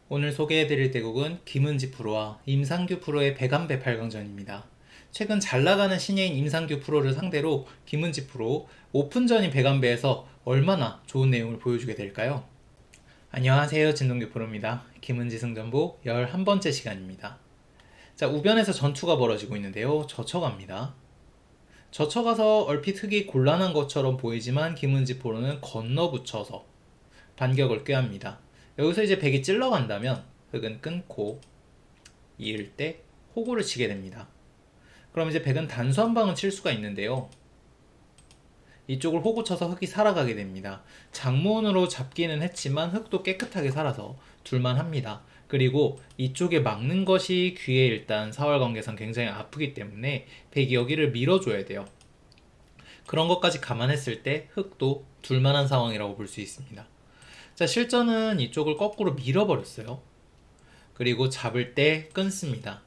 오늘 소개해드릴 대국은 김은지 프로와 임상규 프로의 백안배 8강전입니다. 최근 잘 나가는 신예인 임상규 프로를 상대로 김은지 프로 오픈전인 백안배에서 얼마나 좋은 내용을 보여주게 될까요? 안녕하세요, 진동규 프로입니다. 김은지 승전보 11번째 시간입니다. 자, 우변에서 전투가 벌어지고 있는데요. 젖혀갑니다. 젖혀가서 얼핏 흙이 곤란한 것처럼 보이지만 김은지 프로는 건너붙여서 반격을 꾀합니다. 여기서 이제 백이 찔러간다면 흑은 끊고 이을 때 호구를 치게 됩니다. 그럼 이제 백은 단수 한 방은 칠 수가 있는데요. 이쪽을 호구 쳐서 흑이 살아가게 됩니다. 장문으로 잡기는 했지만 흑도 깨끗하게 살아서 둘만합니다. 그리고 이쪽에 막는 것이 귀에 일단 사활관계상 굉장히 아프기 때문에 백이 여기를 밀어줘야 돼요. 그런 것까지 감안했을 때 흑도 둘만한 상황이라고 볼 수 있습니다. 자, 실전은 이쪽을 거꾸로 밀어버렸어요. 그리고 잡을 때 끊습니다.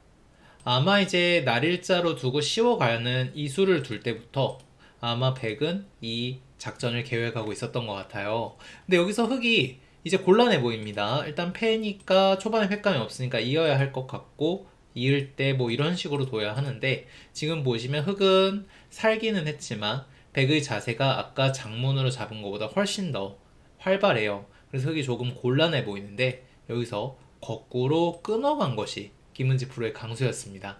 아마 이제 날일자로 두고 씌워가는 이 수를 둘 때부터 아마 백은 이 작전을 계획하고 있었던 것 같아요. 근데 여기서 흑이 이제 곤란해 보입니다. 일단 패니까 초반에 패감이 없으니까 이어야 할 것 같고 이을 때 뭐 이런 식으로 둬야 하는데 지금 보시면 흑은 살기는 했지만 백의 자세가 아까 장문으로 잡은 것보다 훨씬 더 활발해요. 그래서 흑이 조금 곤란해 보이는데 여기서 거꾸로 끊어간 것이 김은지 프로의 강수였습니다.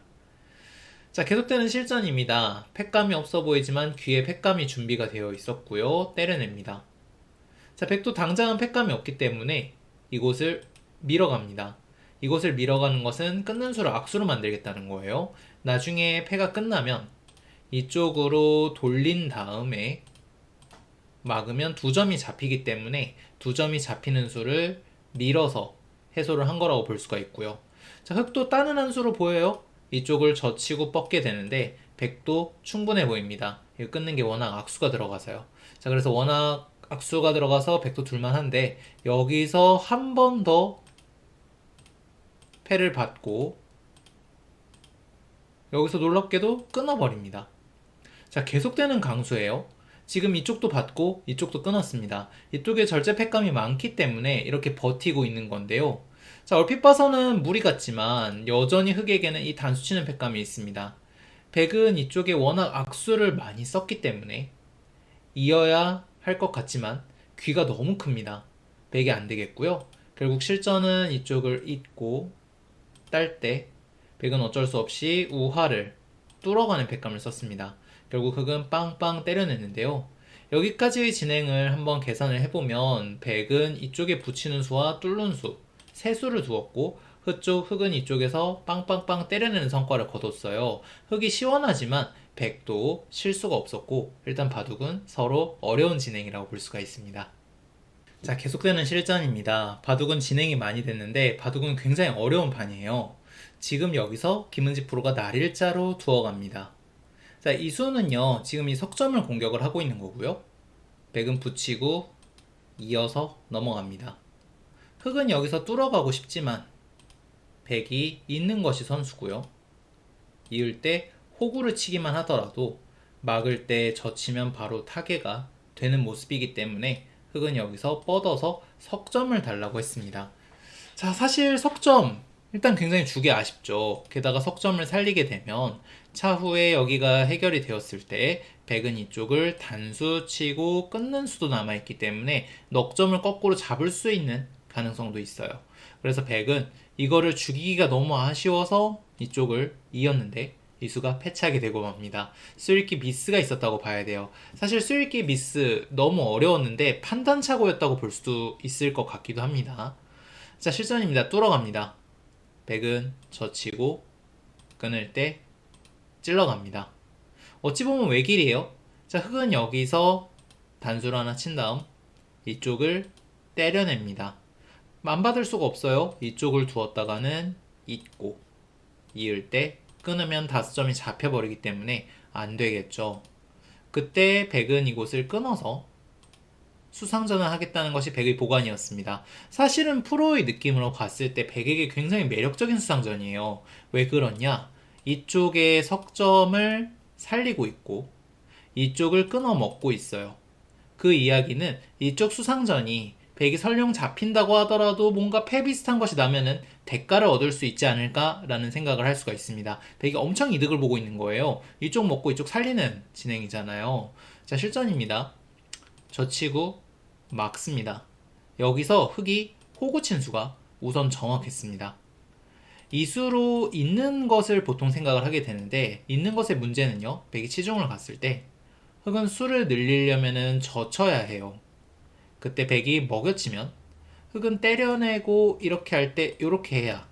자, 계속되는 실전입니다. 팩감이 없어 보이지만 귀에 팩감이 준비가 되어 있었고요. 때려냅니다. 자, 백도 당장은 팩감이 없기 때문에 이곳을 밀어갑니다. 이곳을 밀어가는 것은 끊는 수를 악수로 만들겠다는 거예요. 나중에 패가 끝나면 이쪽으로 돌린 다음에 막으면 두 점이 잡히기 때문에 두 점이 잡히는 수를 밀어서 해소를 한 거라고 볼 수가 있고요. 자, 흑도 따는 한 수로 보여요. 이쪽을 젖히고 뻗게 되는데 백도 충분해 보입니다. 이거 끊는 게 워낙 악수가 들어가서요. 자, 그래서 워낙 악수가 들어가서 백도 둘만한데 여기서 한 번 더 패를 받고 여기서 놀랍게도 끊어버립니다. 자, 계속되는 강수예요. 지금 이쪽도 받고 이쪽도 끊었습니다. 이쪽에 절제 팩감이 많기 때문에 이렇게 버티고 있는 건데요. 자, 얼핏 봐서는 무리 같지만 여전히 흑에게는 이 단수 치는 팩감이 있습니다. 백은 이쪽에 워낙 악수를 많이 썼기 때문에 이어야 할 것 같지만 귀가 너무 큽니다. 백이 안 되겠고요. 결국 실전은 이쪽을 잇고 딸 때 백은 어쩔 수 없이 우하를 뚫어가는 팩감을 썼습니다. 결국 흑은 빵빵 때려냈는데요. 여기까지의 진행을 한번 계산을 해보면 백은 이쪽에 붙이는 수와 뚫는 수, 세 수를 두었고 흑은 이쪽에서 빵빵빵 때려내는 성과를 거뒀어요. 흑이 시원하지만 백도 실수가 없었고 일단 바둑은 서로 어려운 진행이라고 볼 수가 있습니다. 자, 계속되는 실전입니다. 바둑은 진행이 많이 됐는데 바둑은 굉장히 어려운 판이에요. 지금 여기서 김은지 프로가 날일자로 두어갑니다. 자, 이 수는요, 지금 이 석점을 공격을 하고 있는 거고요. 백은 붙이고 이어서 넘어갑니다. 흑은 여기서 뚫어가고 싶지만 백이 있는 것이 선수고요. 이을 때 호구를 치기만 하더라도 막을 때 젖히면 바로 타개가 되는 모습이기 때문에 흑은 여기서 뻗어서 석점을 달라고 했습니다. 자, 사실 석점 일단 굉장히 주기 아쉽죠. 게다가 석점을 살리게 되면 차후에 여기가 해결이 되었을 때 백은 이쪽을 단수 치고 끊는 수도 남아있기 때문에 넉점을 거꾸로 잡을 수 있는 가능성도 있어요. 그래서 백은 이거를 죽이기가 너무 아쉬워서 이쪽을 이었는데 이 수가 패착이 되고 맙니다. 수읽기 미스가 있었다고 봐야 돼요. 사실 수읽기 미스 너무 어려웠는데 판단착오였다고 볼 수도 있을 것 같기도 합니다. 자, 실전입니다. 뚫어갑니다. 백은 젖히고 끊을 때 찔러갑니다. 어찌 보면 외길이에요. 자, 흑은 여기서 단수를 하나 친 다음 이쪽을 때려냅니다. 안 받을 수가 없어요. 이쪽을 두었다가는 잊고 이을 때 끊으면 다섯 점이 잡혀버리기 때문에 안 되겠죠. 그때 백은 이곳을 끊어서 수상전을 하겠다는 것이 백의 보관이었습니다. 사실은 프로의 느낌으로 봤을 때 백에게 굉장히 매력적인 수상전이에요. 왜 그러냐? 이쪽에 석점을 살리고 있고 이쪽을 끊어 먹고 있어요. 그 이야기는 이쪽 수상전이 백이 설령 잡힌다고 하더라도 뭔가 패 비슷한 것이 나면은 대가를 얻을 수 있지 않을까라는 생각을 할 수가 있습니다. 백이 엄청 이득을 보고 있는 거예요. 이쪽 먹고 이쪽 살리는 진행이잖아요. 자, 실전입니다. 젖히고 막습니다. 여기서 흑이 호구 친수가 우선 정확했습니다. 이 수로 있는 것을 보통 생각을 하게 되는데, 있는 것의 문제는요, 백이 치중을 갔을 때 흑은 수를 늘리려면은 젖혀야 해요. 그때 백이 먹여치면 흑은 때려내고 이렇게 할 때 이렇게 해야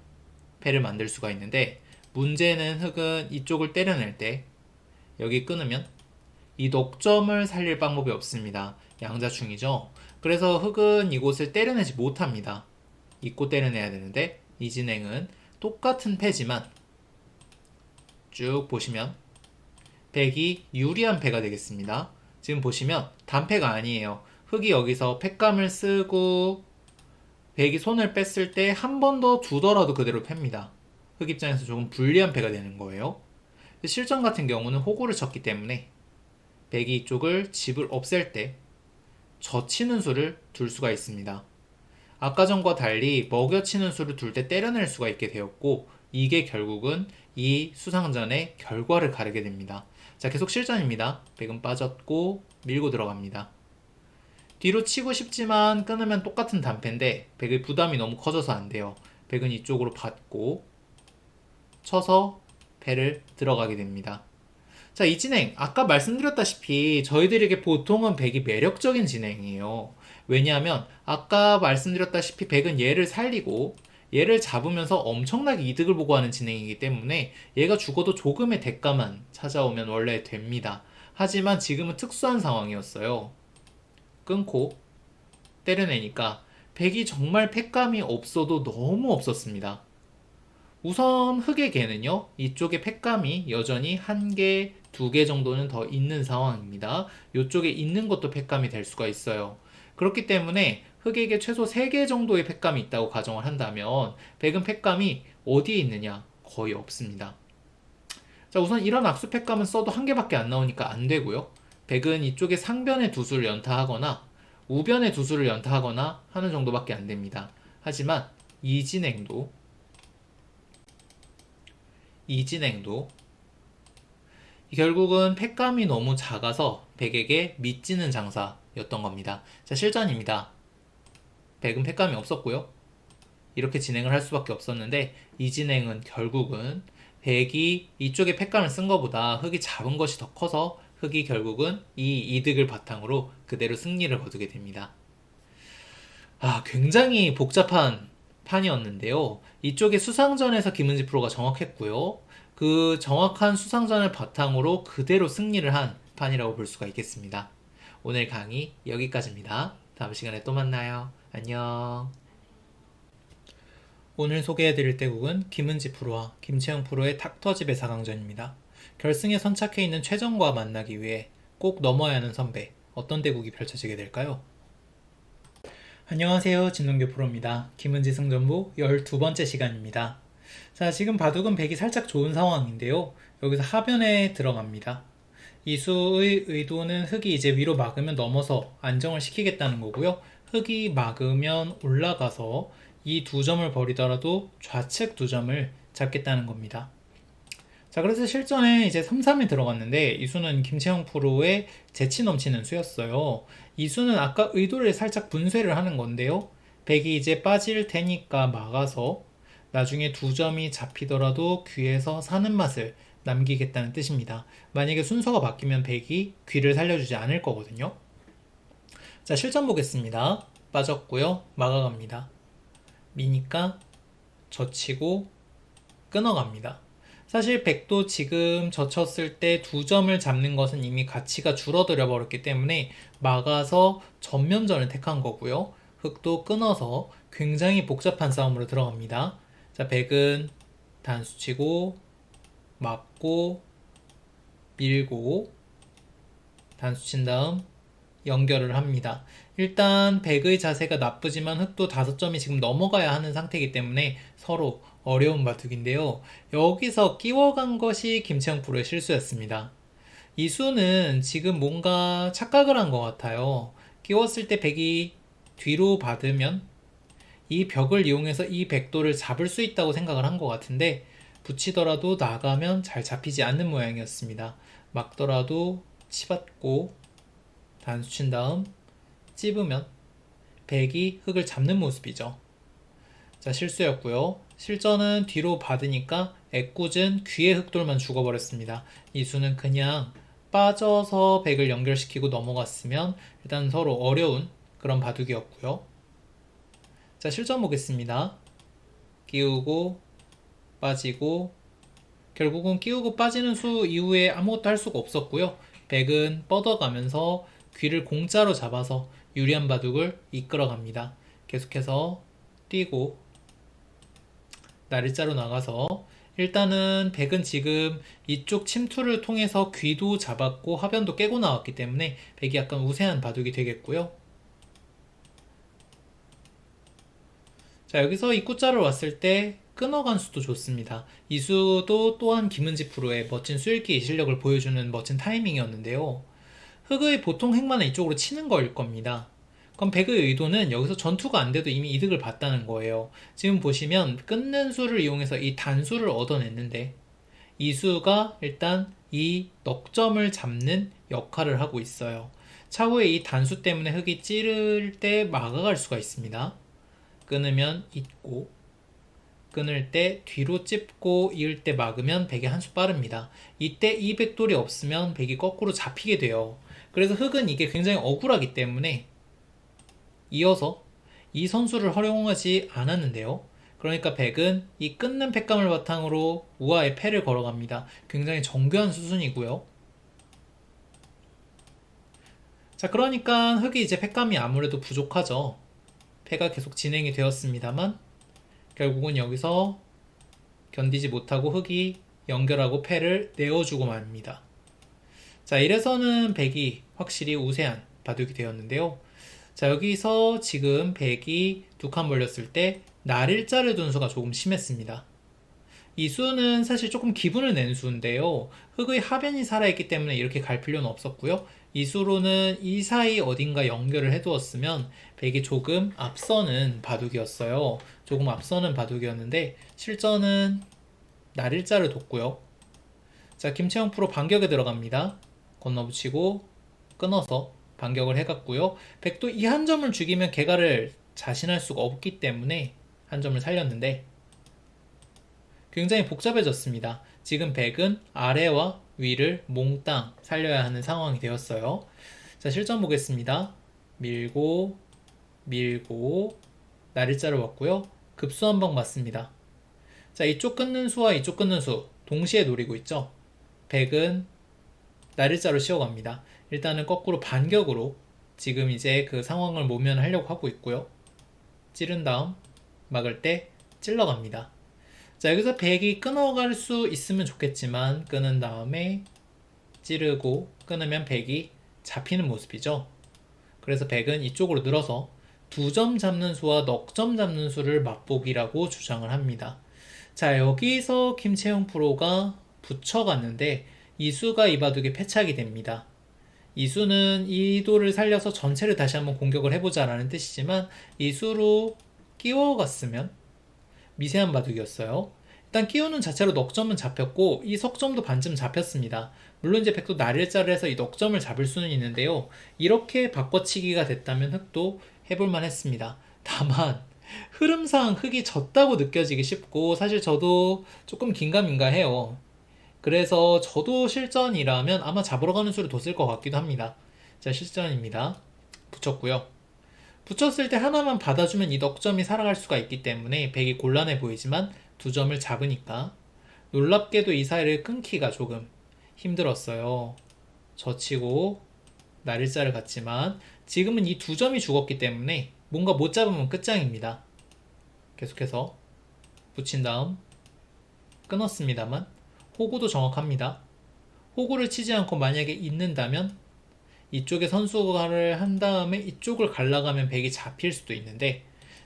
패를 만들 수가 있는데, 문제는 흑은 이쪽을 때려낼 때 여기 끊으면 이 녹점을 살릴 방법이 없습니다. 양자충이죠. 그래서 흑은 이곳을 때려내지 못합니다. 잊고 때려내야 되는데, 이 진행은 똑같은 패지만 쭉 보시면 백이 유리한 패가 되겠습니다. 지금 보시면 단패가 아니에요. 흑이 여기서 패감을 쓰고 백이 손을 뺐을 때 한 번 더 두더라도 그대로 팹니다. 흑 입장에서 조금 불리한 패가 되는 거예요. 실전 같은 경우는 호구를 쳤기 때문에 백이 이쪽을 집을 없앨 때 젖히는 수를 둘 수가 있습니다. 아까 전과 달리 먹여치는 수를 둘 때 때려낼 수가 있게 되었고, 이게 결국은 이 수상전의 결과를 가르게 됩니다. 자, 계속 실전입니다. 백은 빠졌고 밀고 들어갑니다. 뒤로 치고 싶지만 끊으면 똑같은 단패인데 백의 부담이 너무 커져서 안 돼요. 백은 이쪽으로 받고 쳐서 패를 들어가게 됩니다. 자, 이 진행 아까 말씀드렸다시피 저희들에게 보통은 백이 매력적인 진행이에요. 왜냐하면 아까 말씀드렸다시피 백은 얘를 살리고 얘를 잡으면서 엄청나게 이득을 보고 하는 진행이기 때문에 얘가 죽어도 조금의 대가만 찾아오면 원래 됩니다. 하지만 지금은 특수한 상황이었어요. 끊고 때려내니까 백이 정말 패감이 없어도 너무 없었습니다. 우선 흑의 개는요, 이쪽에 패감이 여전히 한 개, 두 개 정도는 더 있는 상황입니다. 이쪽에 있는 것도 패감이 될 수가 있어요. 그렇기 때문에 흑에게 최소 3개 정도의 패감이 있다고 가정을 한다면 백은 패감이 어디에 있느냐? 거의 없습니다. 자, 우선 이런 악수 패감은 써도 한 개밖에 안 나오니까 안 되고요. 백은 이쪽에 상변의 두 수를 연타하거나 우변의 두 수를 연타하거나 하는 정도밖에 안 됩니다. 하지만 이 진행도 결국은 패감이 너무 작아서 백에게 밑지는 장사였던 겁니다. 자, 실전입니다. 백은 패감이 없었고요. 이렇게 진행을 할 수밖에 없었는데, 이 진행은 결국은 백이 이쪽에 패감을 쓴 것보다 흑이 잡은 것이 더 커서 흑이 결국은 이 이득을 바탕으로 그대로 승리를 거두게 됩니다. 굉장히 복잡한 판이었는데요. 이쪽에 수상전에서 김은지 프로가 정확했고요. 그 정확한 수상전을 바탕으로 그대로 승리를 한 판이라고 볼 수가 있겠습니다. 오늘 강의 여기까지입니다. 다음 시간에 또 만나요. 안녕. 오늘 소개해드릴 대국은 김은지 프로와 김채영 프로의 탁터집의 4강전입니다. 결승에 선착해 있는 최정과 만나기 위해 꼭 넘어야 하는 선배, 어떤 대국이 펼쳐지게 될까요? 안녕하세요, 진동규 프로입니다. 김은지 승전부 12번째 시간입니다. 자, 지금 바둑은 백이 살짝 좋은 상황인데요. 여기서 하변에 들어갑니다. 이수의 의도는 흑이 이제 위로 막으면 넘어서 안정을 시키겠다는 거고요. 흑이 막으면 올라가서 이 두 점을 버리더라도 좌측 두 점을 잡겠다는 겁니다. 자, 그래서 실전에 이제 3-3에 들어갔는데 이 수는 김채영 프로의 재치 넘치는 수였어요. 이 수는 아까 의도를 살짝 분쇄를 하는 건데요. 백이 이제 빠질 테니까 막아서 나중에 두 점이 잡히더라도 귀에서 사는 맛을 남기겠다는 뜻입니다. 만약에 순서가 바뀌면 백이 귀를 살려주지 않을 거거든요. 자, 실전 보겠습니다. 빠졌고요. 막아갑니다. 미니까 젖히고 끊어갑니다. 사실 백도 지금 젖혔을 때 두 점을 잡는 것은 이미 가치가 줄어들어 버렸기 때문에 막아서 전면전을 택한 거고요. 흑도 끊어서 굉장히 복잡한 싸움으로 들어갑니다. 자, 백은 단수 치고 막고 밀고 단수 친 다음 연결을 합니다. 일단 백의 자세가 나쁘지만 흑도 5점이 지금 넘어가야 하는 상태이기 때문에 서로 어려운 바둑인데요. 여기서 끼워간 것이 김채영 프로의 실수였습니다. 이 수는 지금 뭔가 착각을 한 것 같아요. 끼웠을 때 백이 뒤로 받으면 이 벽을 이용해서 이 백도를 잡을 수 있다고 생각을 한 것 같은데 붙이더라도 나가면 잘 잡히지 않는 모양이었습니다. 막더라도 치받고 단수 친 다음 찝으면 백이 흙을 잡는 모습이죠. 자, 실수였고요. 실전은 뒤로 받으니까 애꿎은 귀의 흑돌만 죽어버렸습니다. 이수는 그냥 빠져서 백을 연결시키고 넘어갔으면 일단 서로 어려운 그런 바둑이었고요. 자, 실전 보겠습니다. 끼우고 빠지고 결국은 끼우고 빠지는 수 이후에 아무것도 할 수가 없었고요. 백은 뻗어가면서 귀를 공짜로 잡아서 유리한 바둑을 이끌어갑니다. 계속해서 뛰고 날일자로 나가서 일단은 백은 지금 이쪽 침투를 통해서 귀도 잡았고 화변도 깨고 나왔기 때문에 백이 약간 우세한 바둑이 되겠고요. 자, 여기서 이 꾸자를 왔을 때 끊어간 수도 좋습니다. 이 수도 또한 김은지 프로의 멋진 수읽기 실력을 보여주는 멋진 타이밍이었는데요. 흑의 보통 행만은 이쪽으로 치는 거일 겁니다. 그럼 백의 의도는 여기서 전투가 안 돼도 이미 이득을 봤다는 거예요. 지금 보시면 끊는 수를 이용해서 이 단수를 얻어냈는데 이 수가 일단 이 넉점을 잡는 역할을 하고 있어요. 차후에 이 단수 때문에 흑이 찌를 때 막아갈 수가 있습니다. 끊으면 잇고 끊을 때 뒤로 찝고 이을 때 막으면 백이 한 수 빠릅니다. 이때 이 백돌이 없으면 백이 거꾸로 잡히게 돼요. 그래서 흑은 이게 굉장히 억울하기 때문에 이어서 이 선수를 활용하지 않았는데요. 그러니까 백은 이 끊는 팩감을 바탕으로 우아의 패를 걸어갑니다. 굉장히 정교한 수순이고요. 자, 그러니까 흑이 이제 팩감이 아무래도 부족하죠. 패가 계속 진행이 되었습니다만 결국은 여기서 견디지 못하고 흑이 연결하고 패를 내어주고 맙니다. 자, 이래서는 백이 확실히 우세한 바둑이 되었는데요. 자, 여기서 지금 백이 두 칸 벌렸을 때 날일자를 둔 수가 조금 심했습니다. 이 수는 사실 조금 기분을 낸 수인데요. 흑의 하변이 살아있기 때문에 이렇게 갈 필요는 없었고요. 이 수로는 이 사이 어딘가 연결을 해두었으면 백이 조금 앞서는 바둑이었어요. 조금 앞서는 바둑이었는데 실전은 날일자를 뒀고요. 자, 김채영 프로 반격에 들어갑니다. 건너붙이고 끊어서 반격을 해갔고요. 백도 이 한 점을 죽이면 개가를 자신할 수가 없기 때문에 한 점을 살렸는데 굉장히 복잡해졌습니다. 지금 백은 아래와 위를 몽땅 살려야 하는 상황이 되었어요. 자, 실전 보겠습니다. 밀고 밀고 날일자를 왔고요. 급수 한 방 맞습니다. 자, 이쪽 끊는 수와 이쪽 끊는 수 동시에 노리고 있죠. 백은 날일자로 씌워갑니다. 일단은 거꾸로 반격으로 지금 이제 그 상황을 모면하려고 하고 있고요. 찌른 다음 막을 때 찔러갑니다. 자, 여기서 백이 끊어갈 수 있으면 좋겠지만 끊은 다음에 찌르고 끊으면 백이 잡히는 모습이죠. 그래서 백은 이쪽으로 늘어서 2점 잡는 수와 넉점 잡는 수를 맛보기라고 주장을 합니다. 자, 여기서 김채용 프로가 붙여갔는데 이 수가 이 바둑에 패착이 됩니다. 이 수는 이 도를 살려서 전체를 다시 한번 공격을 해보자 라는 뜻이지만 이 수로 끼워갔으면 미세한 바둑이었어요. 일단 끼우는 자체로 넉점은 잡혔고 이 석점도 반쯤 잡혔습니다. 물론 이제 백도 날일자를 해서 이 넉점을 잡을 수는 있는데요. 이렇게 바꿔치기가 됐다면 흑도 해볼만 했습니다. 다만 흐름상 흑이 졌다고 느껴지기 쉽고 사실 저도 조금 긴가민가 해요. 그래서 저도 실전이라면 아마 잡으러 가는 수를 뒀을 것 같기도 합니다. 자, 실전입니다. 붙였고요. 붙였을 때 하나만 받아주면 이 넉점이 살아갈 수가 있기 때문에 백이 곤란해 보이지만 두 점을 잡으니까 놀랍게도 이 사이를 끊기가 조금 힘들었어요. 젖히고 날일자를 갔지만 지금은 이 두 점이 죽었기 때문에 뭔가 못 잡으면 끝장입니다. 계속해서 붙인 다음 끊었습니다만 호구도 정확합니다. 호구를 치지 않고 만약에 있는다면 이쪽에 선수가를 한 다음에 이쪽을 갈라가면 백이 잡힐 수도 있는데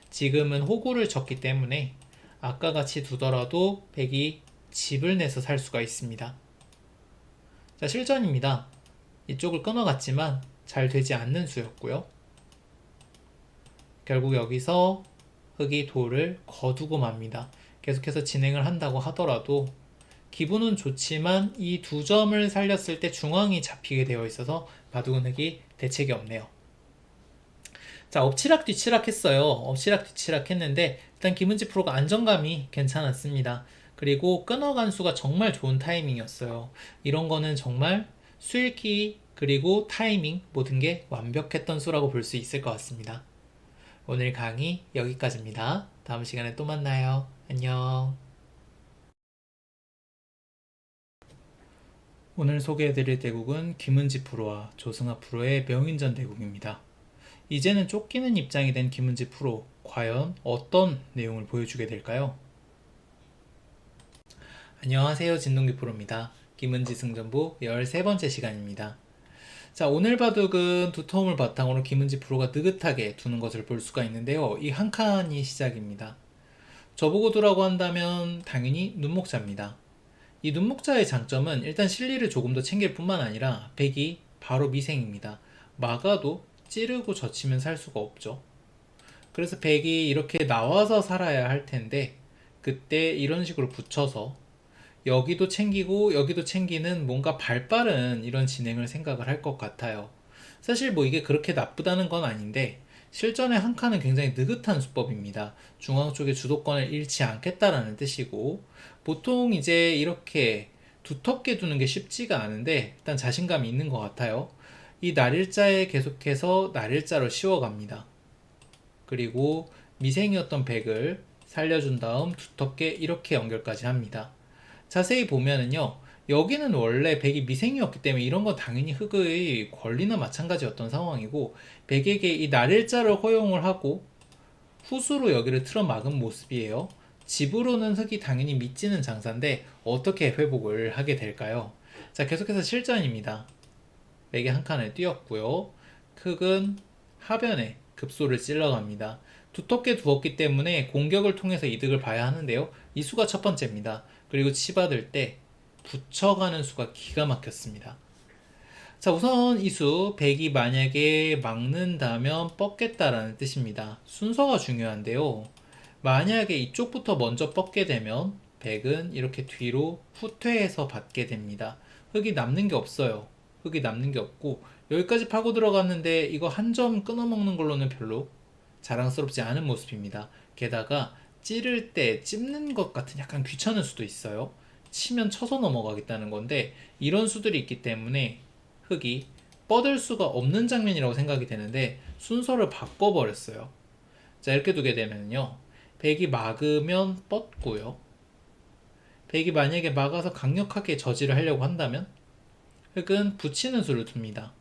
지금은 호구를 쳤기 때문에 아까 같이 두더라도 백이 집을 내서 살 수가 있습니다. 자, 실전입니다. 이쪽을 끊어갔지만 잘 되지 않는 수였고요. 결국 여기서 흑이 돌을 거두고 맙니다. 계속해서 진행을 한다고 하더라도 기분은 좋지만 이 두 점을 살렸을 때 중앙이 잡히게 되어 있어서 바둑은 흑이 대책이 없네요. 자, 엎치락 뒤치락 했어요. 엎치락 뒤치락 했는데 일단 김은지 프로가 안정감이 괜찮았습니다. 그리고 끊어간 수가 정말 좋은 타이밍이었어요. 이런 거는 정말 수읽기 그리고 타이밍 모든 게 완벽했던 수라고 볼 수 있을 것 같습니다. 오늘 강의 여기까지입니다. 다음 시간에 또 만나요. 안녕. 오늘 소개해드릴 대국은 김은지 프로와 조승아 프로의 명인전 대국입니다. 이제는 쫓기는 입장이 된 김은지 프로, 과연 어떤 내용을 보여주게 될까요? 안녕하세요. 진동기 프로입니다. 김은지 승전부 13번째 시간입니다. 자, 오늘 바둑은 두터움을 바탕으로 김은지 프로가 느긋하게 두는 것을 볼 수가 있는데요. 이 한 칸이 시작입니다. 저보고 두라고 한다면 당연히 눈목자입니다. 이 눈목자의 장점은 일단 실리를 조금 더 챙길 뿐만 아니라 백이 바로 미생입니다. 막아도 찌르고 젖히면 살 수가 없죠. 그래서 백이 이렇게 나와서 살아야 할 텐데 그때 이런 식으로 붙여서 여기도 챙기고 여기도 챙기는 뭔가 발빠른 이런 진행을 생각을 할 것 같아요. 사실 뭐 이게 그렇게 나쁘다는 건 아닌데 실전의 한 칸은 굉장히 느긋한 수법입니다. 중앙 쪽에 주도권을 잃지 않겠다라는 뜻이고 보통 이제 이렇게 두텁게 두는 게 쉽지가 않은데 일단 자신감이 있는 것 같아요. 이 날일자에 계속해서 날일자로 씌워갑니다. 그리고 미생이었던 백을 살려준 다음 두텁게 이렇게 연결까지 합니다. 자세히 보면은요, 여기는 원래 백이 미생이었기 때문에 이런 건 당연히 흑의 권리나 마찬가지였던 상황이고, 백에게 이 날일자를 허용을 하고 후수로 여기를 틀어막은 모습이에요. 집으로는 흑이 당연히 밑지는 장사인데 어떻게 회복을 하게 될까요? 자, 계속해서 실전입니다. 백이 한 칸을 띄었고요. 흑은 하변에 급소를 찔러갑니다. 두텁게 두었기 때문에 공격을 통해서 이득을 봐야 하는데요. 이 수가 첫 번째입니다. 그리고 치받을 때 붙여가는 수가 기가 막혔습니다. 자, 우선 이 수, 백이 만약에 막는다면 뻗겠다라는 뜻입니다. 순서가 중요한데요. 만약에 이쪽부터 먼저 뻗게 되면 백은 이렇게 뒤로 후퇴해서 받게 됩니다. 흑이 남는 게 없어요. 흑이 남는 게 없고 여기까지 파고 들어갔는데 이거 한 점 끊어먹는 걸로는 별로 자랑스럽지 않은 모습입니다. 게다가 찌를 때 찝는 것 같은 약간 귀찮을 수도 있어요. 치면 쳐서 넘어가겠다는 건데 이런 수들이 있기 때문에 흑이 뻗을 수가 없는 장면이라고 생각이 되는데 순서를 바꿔버렸어요. 자, 이렇게 두게 되면요. 백이 막으면 뻗고요. 백이 만약에 막아서 강력하게 저지를 하려고 한다면 흑은 붙이는 수를 둡니다.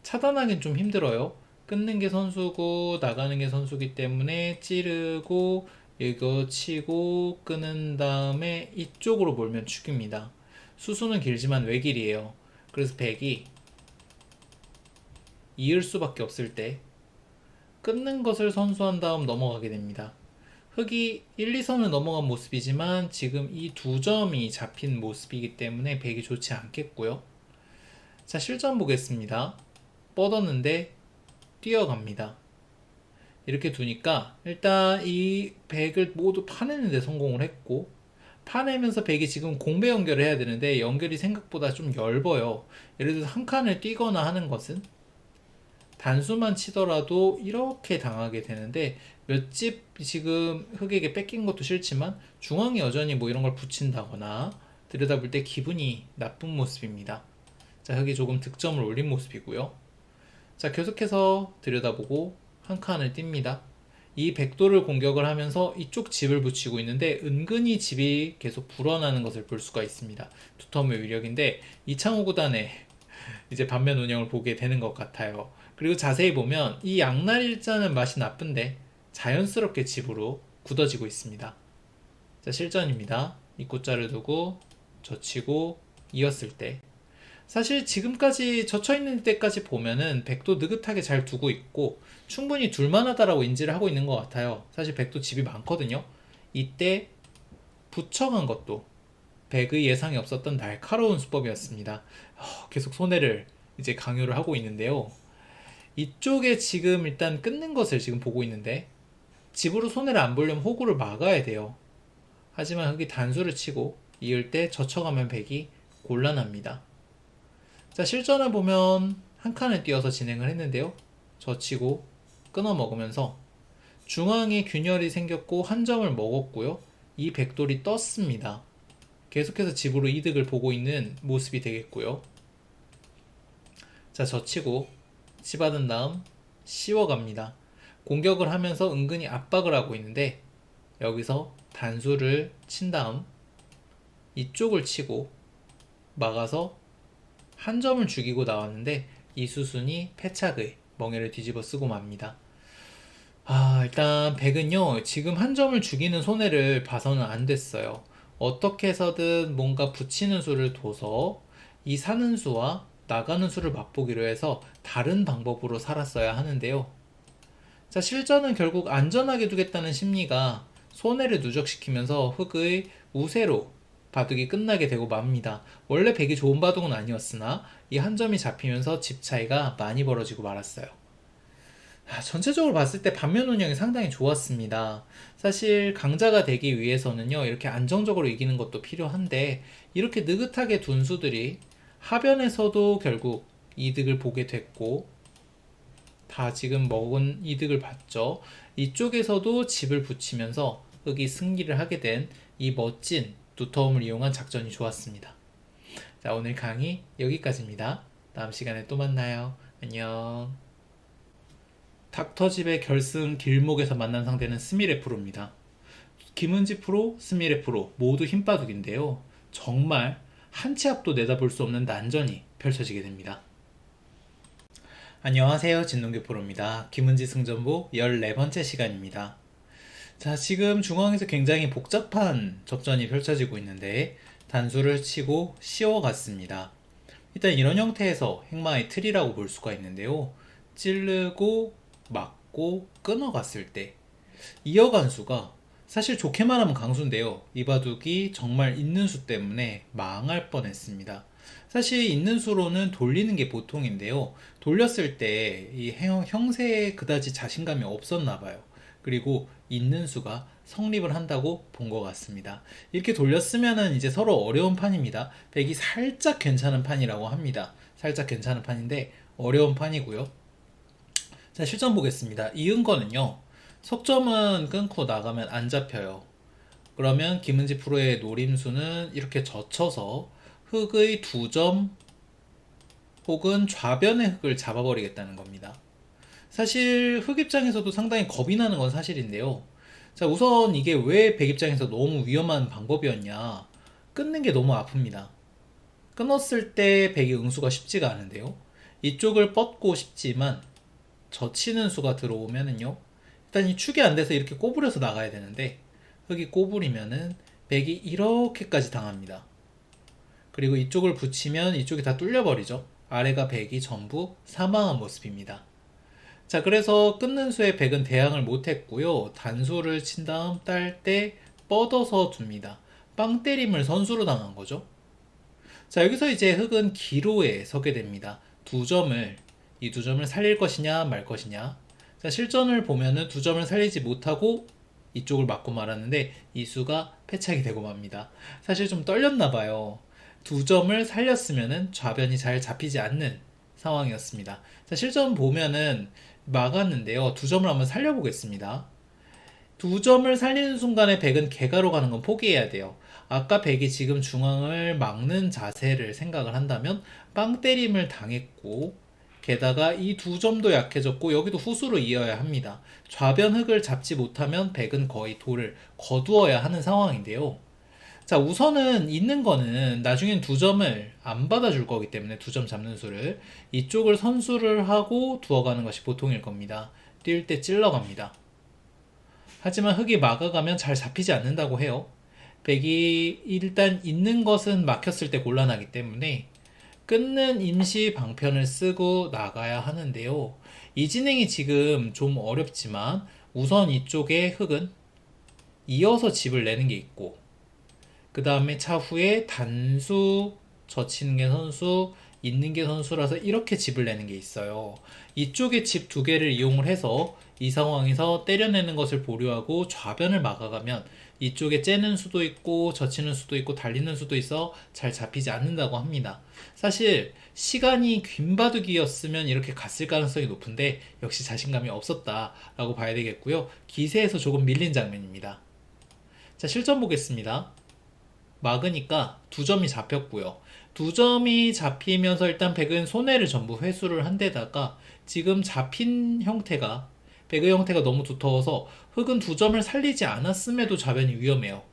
차단하긴 좀 힘들어요. 끊는 게 선수고 나가는 게 선수기 때문에 찌르고 이거 치고 끊은 다음에 이쪽으로 몰면 축입니다. 수수는 길지만 외길이에요. 그래서 백이 이을 수밖에 없을 때 끊는 것을 선수한 다음 넘어가게 됩니다. 흑이 1, 2선을 넘어간 모습이지만 지금 이 두 점이 잡힌 모습이기 때문에 백이 좋지 않겠고요. 자, 실전 보겠습니다. 뻗었는데 뛰어갑니다. 이렇게 두니까 일단 이 백을 모두 파내는데 성공을 했고 파내면서 백이 지금 공배 연결을 해야 되는데 연결이 생각보다 좀 엷어요. 예를 들어서 한 칸을 뛰거나 하는 것은 단수만 치더라도 이렇게 당하게 되는데 몇 집 지금 흑에게 뺏긴 것도 싫지만 중앙에 여전히 뭐 이런 걸 붙인다거나 들여다볼 때 기분이 나쁜 모습입니다. 자, 흑이 조금 득점을 올린 모습이고요. 자, 계속해서 들여다보고 한 칸을 띱니다. 이 백도를 공격을 하면서 이쪽 집을 붙이고 있는데 은근히 집이 계속 불어나는 것을 볼 수가 있습니다. 두터움의 위력인데 이창호 구단의 이제 반면 운영을 보게 되는 것 같아요. 그리고 자세히 보면 이 양날일자는 맛이 나쁜데 자연스럽게 집으로 굳어지고 있습니다. 자, 실전입니다. 입구자를 두고 젖히고 이었을 때 사실 지금까지 젖혀있는 때까지 보면은 백도 느긋하게 잘 두고 있고 충분히 둘만하다라고 인지를 하고 있는 것 같아요. 사실 백도 집이 많거든요. 이때 붙여간 것도 백의 예상이 없었던 날카로운 수법이었습니다. 계속 손해를 이제 강요를 하고 있는데요. 이쪽에 지금 일단 끊는 것을 지금 보고 있는데 집으로 손해를 안 보려면 호구를 막아야 돼요. 하지만 흑이 단수를 치고 이을 때 젖혀가면 백이 곤란합니다. 자, 실전을 보면 한 칸을 띄어서 진행을 했는데요. 젖히고 끊어 먹으면서 중앙에 균열이 생겼고 한 점을 먹었고요. 이 백돌이 떴습니다. 계속해서 집으로 이득을 보고 있는 모습이 되겠고요. 자, 젖히고 치받은 다음 씌워갑니다. 공격을 하면서 은근히 압박을 하고 있는데 여기서 단수를 친 다음 이쪽을 치고 막아서 한 점을 죽이고 나왔는데 이수순이 패착의 멍에를 뒤집어 쓰고 맙니다. 일단 백은요 지금 한 점을 죽이는 손해를 봐서는 안 됐어요. 어떻게 해서든 뭔가 붙이는 수를 둬서 이 사는 수와 나가는 수를 맛보기로 해서 다른 방법으로 살았어야 하는데요. 자, 실전은 결국 안전하게 두겠다는 심리가 손해를 누적시키면서 흑의 우세로 바둑이 끝나게 되고 맙니다. 원래 백이 좋은 바둑은 아니었으나 이 한 점이 잡히면서 집 차이가 많이 벌어지고 말았어요. 전체적으로 봤을 때盤面 운영이 상당히 좋았습니다. 사실 강자가 되기 위해서는요 이렇게 안정적으로 이기는 것도 필요한데 이렇게 느긋하게 둔 수들이 하변에서도 결국 이득을 보게 됐고 다 지금 먹은 이득을 봤죠. 이쪽에서도 집을 붙이면서 흑이 승리를 하게 된 이 멋진 두터움을 이용한 작전이 좋았습니다. 자, 오늘 강의 여기까지입니다. 다음 시간에 또 만나요. 안녕. 닥터집의 결승 길목에서 만난 상대는 스미레 프로입니다. 김은지 프로, 스미레 프로 모두 힘바둑인데요. 정말 한 치 앞도 내다볼 수 없는 난전이 펼쳐지게 됩니다. 안녕하세요. 진동규 프로입니다. 김은지 승전보 14번째 시간입니다. 자, 지금 중앙에서 굉장히 복잡한 접전이 펼쳐지고 있는데 단수를 치고 씌워갔습니다. 일단 이런 형태에서 행마의 틀이라고 볼 수가 있는데요. 찌르고 막고 끊어갔을 때 이어간 수가 사실 좋게 말하면 강수인데요. 이 바둑이 정말 있는 수 때문에 망할 뻔했습니다. 사실 있는 수로는 돌리는 게 보통인데요. 돌렸을 때 이 형세에 그다지 자신감이 없었나 봐요. 그리고 있는 수가 성립을 한다고 본 것 같습니다. 이렇게 돌렸으면은 이제 서로 어려운 판입니다. 백이 살짝 괜찮은 판이라고 합니다. 살짝 괜찮은 판인데 어려운 판이고요. 자, 실전 보겠습니다. 이은 거는요. 석점은 끊고 나가면 안 잡혀요. 그러면 김은지 프로의 노림수는 이렇게 젖혀서 흑의 2점 혹은 좌변의 흑을 잡아버리겠다는 겁니다. 사실 흑 입장에서도 상당히 겁이 나는 건 사실인데요. 자, 우선 이게 왜 백 입장에서 너무 위험한 방법이었냐. 끊는 게 너무 아픕니다. 끊었을 때 백이 응수가 쉽지가 않은데요. 이쪽을 뻗고 싶지만 젖히는 수가 들어오면은요. 일단 이 축이 안 돼서 이렇게 꼬부려서 나가야 되는데 흑이 꼬부리면은 백이 이렇게까지 당합니다. 그리고 이쪽을 붙이면 이쪽이 다 뚫려버리죠. 아래가 백이 전부 사망한 모습입니다. 자, 그래서 끊는 수에 백은 대항을 못했고요. 단수를 친 다음 딸 때 뻗어서 둡니다. 빵 때림을 선수로 당한 거죠. 자, 여기서 이제 흑은 기로에 서게 됩니다. 이 두 점을 살릴 것이냐 말 것이냐. 자, 실전을 보면은 두 점을 살리지 못하고 이쪽을 맞고 말았는데 이 수가 패착이 되고 맙니다. 사실 좀 떨렸나 봐요. 두 점을 살렸으면은 좌변이 잘 잡히지 않는 상황이었습니다. 자, 실전 보면은 막았는데요. 두 점을 한번 살려보겠습니다. 두 점을 살리는 순간에 백은 개가로 가는 건 포기해야 돼요. 아까 백이 지금 중앙을 막는 자세를 생각을 한다면 빵 때림을 당했고 게다가 이 두 점도 약해졌고 여기도 후수로 이어야 합니다. 좌변 흑을 잡지 못하면 백은 거의 돌을 거두어야 하는 상황인데요. 자, 우선은 있는 거는 나중엔 두 점을 안 받아줄 거기 때문에 두 점 잡는 수를 이쪽을 선수를 하고 두어가는 것이 보통일 겁니다. 뛸 때 찔러갑니다. 하지만 흑이 막아가면 잘 잡히지 않는다고 해요. 백이 일단 있는 것은 막혔을 때 곤란하기 때문에 끊는 임시 방편을 쓰고 나가야 하는데요. 이 진행이 지금 좀 어렵지만 우선 이쪽에 흑은 이어서 집을 내는 게 있고 그 다음에 차후에 단수 젖히는 게 선수 있는 게 선수라서 이렇게 집을 내는 게 있어요. 이쪽에 집 두 개를 이용을 해서 이 상황에서 때려내는 것을 보류하고 좌변을 막아가면 이쪽에 째는 수도 있고 젖히는 수도 있고 달리는 수도 있어 잘 잡히지 않는다고 합니다. 사실 시간이 긴 바둑이었으면 이렇게 갔을 가능성이 높은데 역시 자신감이 없었다라고 봐야 되겠고요. 기세에서 조금 밀린 장면입니다. 자, 실전 보겠습니다. 막으니까 두 점이 잡혔고요. 두 점이 잡히면서 일단 백은 손해를 전부 회수를 한 데다가 지금 잡힌 형태가 백의 형태가 너무 두터워서 흑은 두 점을 살리지 않았음에도 좌변이 위험해요.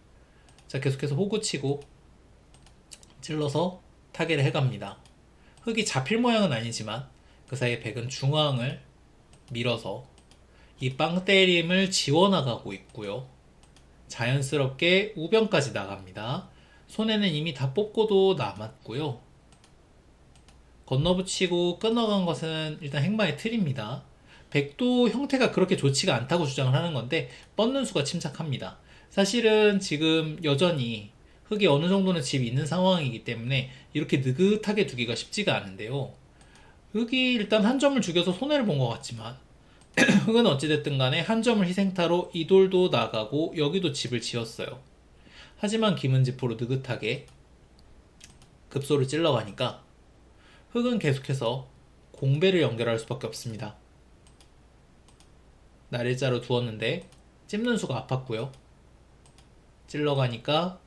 자, 계속해서 호구치고 찔러서 타개를 해갑니다. 흑이 잡힐 모양은 아니지만 그 사이에 백은 중앙을 밀어서 이 빵 때림을 지워나가고 있고요. 자연스럽게 우변까지 나갑니다. 손에는 이미 다 뽑고도 남았고요. 건너붙이고 끊어간 것은 일단 행마의 틀입니다. 백도 형태가 그렇게 좋지가 않다고 주장을 하는 건데 뻗는 수가 침착합니다. 사실은 지금 여전히 흑이 어느 정도는 집이 있는 상황이기 때문에 이렇게 느긋하게 두기가 쉽지가 않은데요. 흑이 일단 한 점을 죽여서 손해를 본 것 같지만 흑은 어찌됐든 간에 한 점을 희생타로 이 돌도 나가고 여기도 집을 지었어요. 하지만 김은지포로 느긋하게 급소를 찔러가니까 흑은 계속해서 공배를 연결할 수밖에 없습니다. 날일자로 두었는데 찝는 수가 아팠고요. 찔러가니까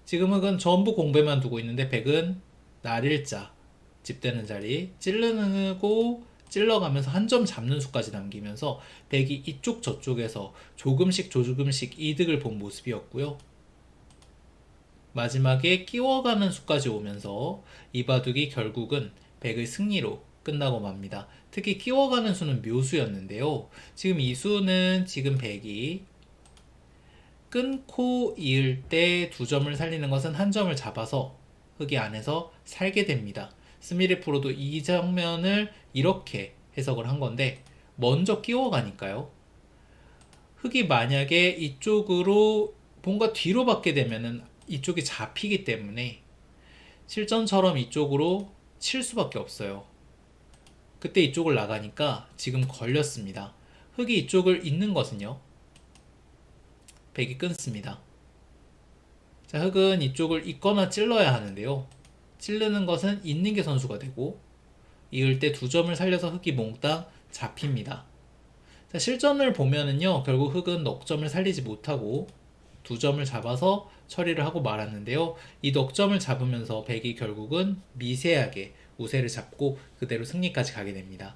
지금 흑은 전부 공배만 두고 있는데 백은 날일자 집되는 자리 찔르고 찔러가면서 한 점 잡는 수까지 남기면서 백이 이쪽 저쪽에서 조금씩 이득을 본 모습이었고요. 마지막에 끼워가는 수까지 오면서 이 바둑이 결국은 백의 승리로 끝나고 맙니다. 특히 끼워가는 수는 묘수였는데요. 지금 이 수는 지금 백이 끊고 이을 때 두 점을 살리는 것은 한 점을 잡아서 흑이 안에서 살게 됩니다. 스미레 프로도 이 장면을 이렇게 해석을 한 건데 먼저 끼워가니까요. 흑이 만약에 이쪽으로 뭔가 뒤로 받게 되면은 이쪽이 잡히기 때문에 실전처럼 이쪽으로 칠 수밖에 없어요. 그때 이쪽을 나가니까 지금 걸렸습니다. 흑이 이쪽을 잇는 것은요. 백이 끊습니다. 자, 흑은 이쪽을 잇거나 찔러야 하는데요. 찌르는 것은 잇는 게 선수가 되고 이을 때 두 점을 살려서 흑이 몽땅 잡힙니다. 자, 실전을 보면은요. 결국 흑은 넉점을 살리지 못하고 두 점을 잡아서 처리를 하고 말았는데요. 이 넉점을 잡으면서 백이 결국은 미세하게 우세를 잡고 그대로 승리까지 가게 됩니다.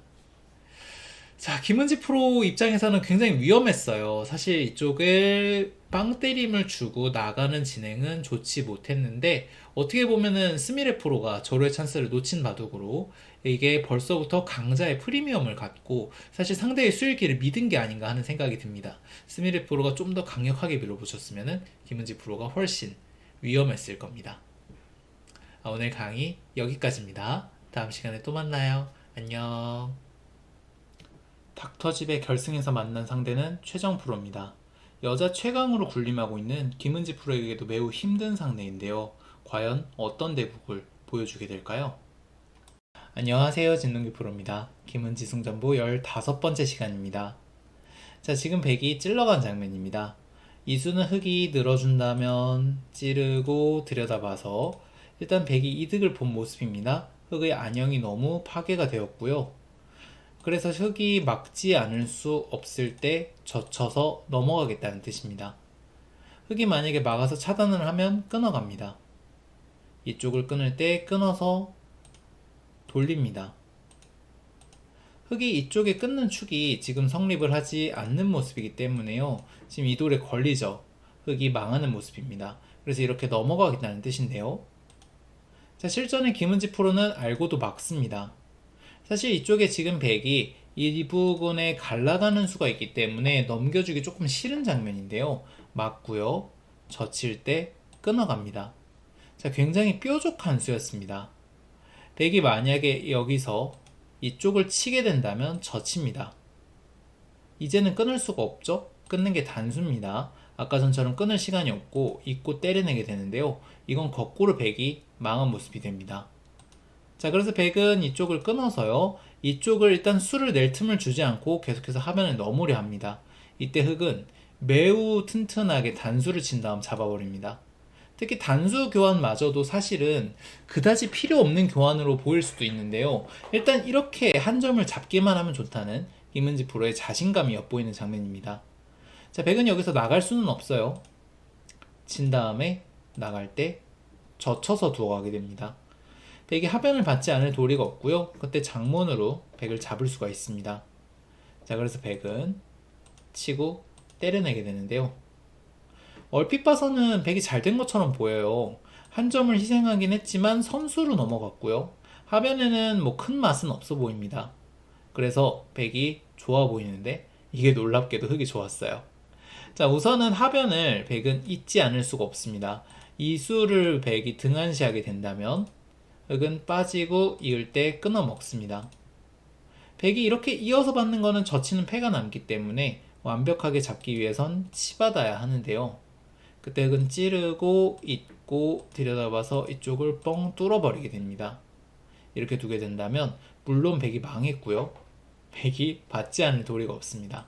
자, 김은지 프로 입장에서는 굉장히 위험했어요. 사실 이쪽을 빵 때림을 주고 나가는 진행은 좋지 못했는데 어떻게 보면은 스미레 프로가 절호의 찬스를 놓친 바둑으로 이게 벌써부터 강자의 프리미엄을 갖고 사실 상대의 수일기를 믿은 게 아닌가 하는 생각이 듭니다. 스미레 프로가 좀 더 강력하게 밀어붙였으면은 김은지 프로가 훨씬 위험했을 겁니다. 오늘 강의 여기까지입니다. 다음 시간에 또 만나요. 안녕. 닥터집의 결승에서 만난 상대는 최정 프로입니다. 여자 최강으로 군림하고 있는 김은지 프로에게도 매우 힘든 상대인데요. 과연 어떤 대국을 보여주게 될까요? 안녕하세요. 진동규 프로입니다. 김은지 승전보 15번째 시간입니다. 자, 지금 백이 찔러간 장면입니다. 이수는 흑이 늘어준다면 찌르고 들여다봐서 일단 백이 이득을 본 모습입니다. 흑의 안형이 너무 파괴가 되었고요. 그래서 흑이 막지 않을 수 없을 때 젖혀서 넘어가겠다는 뜻입니다. 흑이 만약에 막아서 차단을 하면 끊어갑니다. 이쪽을 끊을 때 끊어서 돌립니다. 흑이 이쪽에 끊는 축이 지금 성립을 하지 않는 모습이기 때문에요. 지금 이 돌에 걸리죠. 흑이 망하는 모습입니다. 그래서 이렇게 넘어가겠다는 뜻인데요. 자, 실전에 김은지 프로는 알고도 막습니다. 사실 이쪽에 지금 백이 이 부분에 갈라가는 수가 있기 때문에 넘겨주기 조금 싫은 장면인데요. 맞고요. 젖힐 때 끊어갑니다. 자, 굉장히 뾰족한 수였습니다. 백이 만약에 여기서 이쪽을 치게 된다면 젖힙니다. 이제는 끊을 수가 없죠? 끊는 게 단수입니다. 아까 전처럼 끊을 시간이 없고 잇고 때려내게 되는데요. 이건 거꾸로 백이 망한 모습이 됩니다. 자, 그래서 백은 이쪽을 끊어서요. 이쪽을 일단 수를 낼 틈을 주지 않고 계속해서 하면을 넘으려 합니다. 이때 흑은 매우 튼튼하게 단수를 친 다음 잡아버립니다. 특히 단수 교환마저도 사실은 그다지 필요 없는 교환으로 보일 수도 있는데요. 일단 이렇게 한 점을 잡기만 하면 좋다는 김은지 프로의 자신감이 엿보이는 장면입니다. 자, 백은 여기서 나갈 수는 없어요. 친 다음에 나갈 때 젖혀서 두어 가게 됩니다. 백이 하변을 받지 않을 도리가 없고요. 그때 장문으로 백을 잡을 수가 있습니다. 자, 그래서 백은 치고 때려내게 되는데요. 얼핏 봐서는 백이 잘 된 것처럼 보여요. 한 점을 희생하긴 했지만 선수로 넘어갔고요. 하변에는 뭐 큰 맛은 없어 보입니다. 그래서 백이 좋아 보이는데 이게 놀랍게도 흑이 좋았어요. 자, 우선은 하변을 백은 잊지 않을 수가 없습니다. 이 수를 백이 등한시하게 된다면 흑은 빠지고 이을 때 끊어 먹습니다. 백이 이렇게 이어서 받는 거는 젖히는 패가 남기 때문에 완벽하게 잡기 위해선 치받아야 하는데요. 그때 흑은 찌르고 잇고 들여다봐서 이쪽을 뻥 뚫어버리게 됩니다. 이렇게 두게 된다면 물론 백이 망했고요. 백이 받지 않을 도리가 없습니다.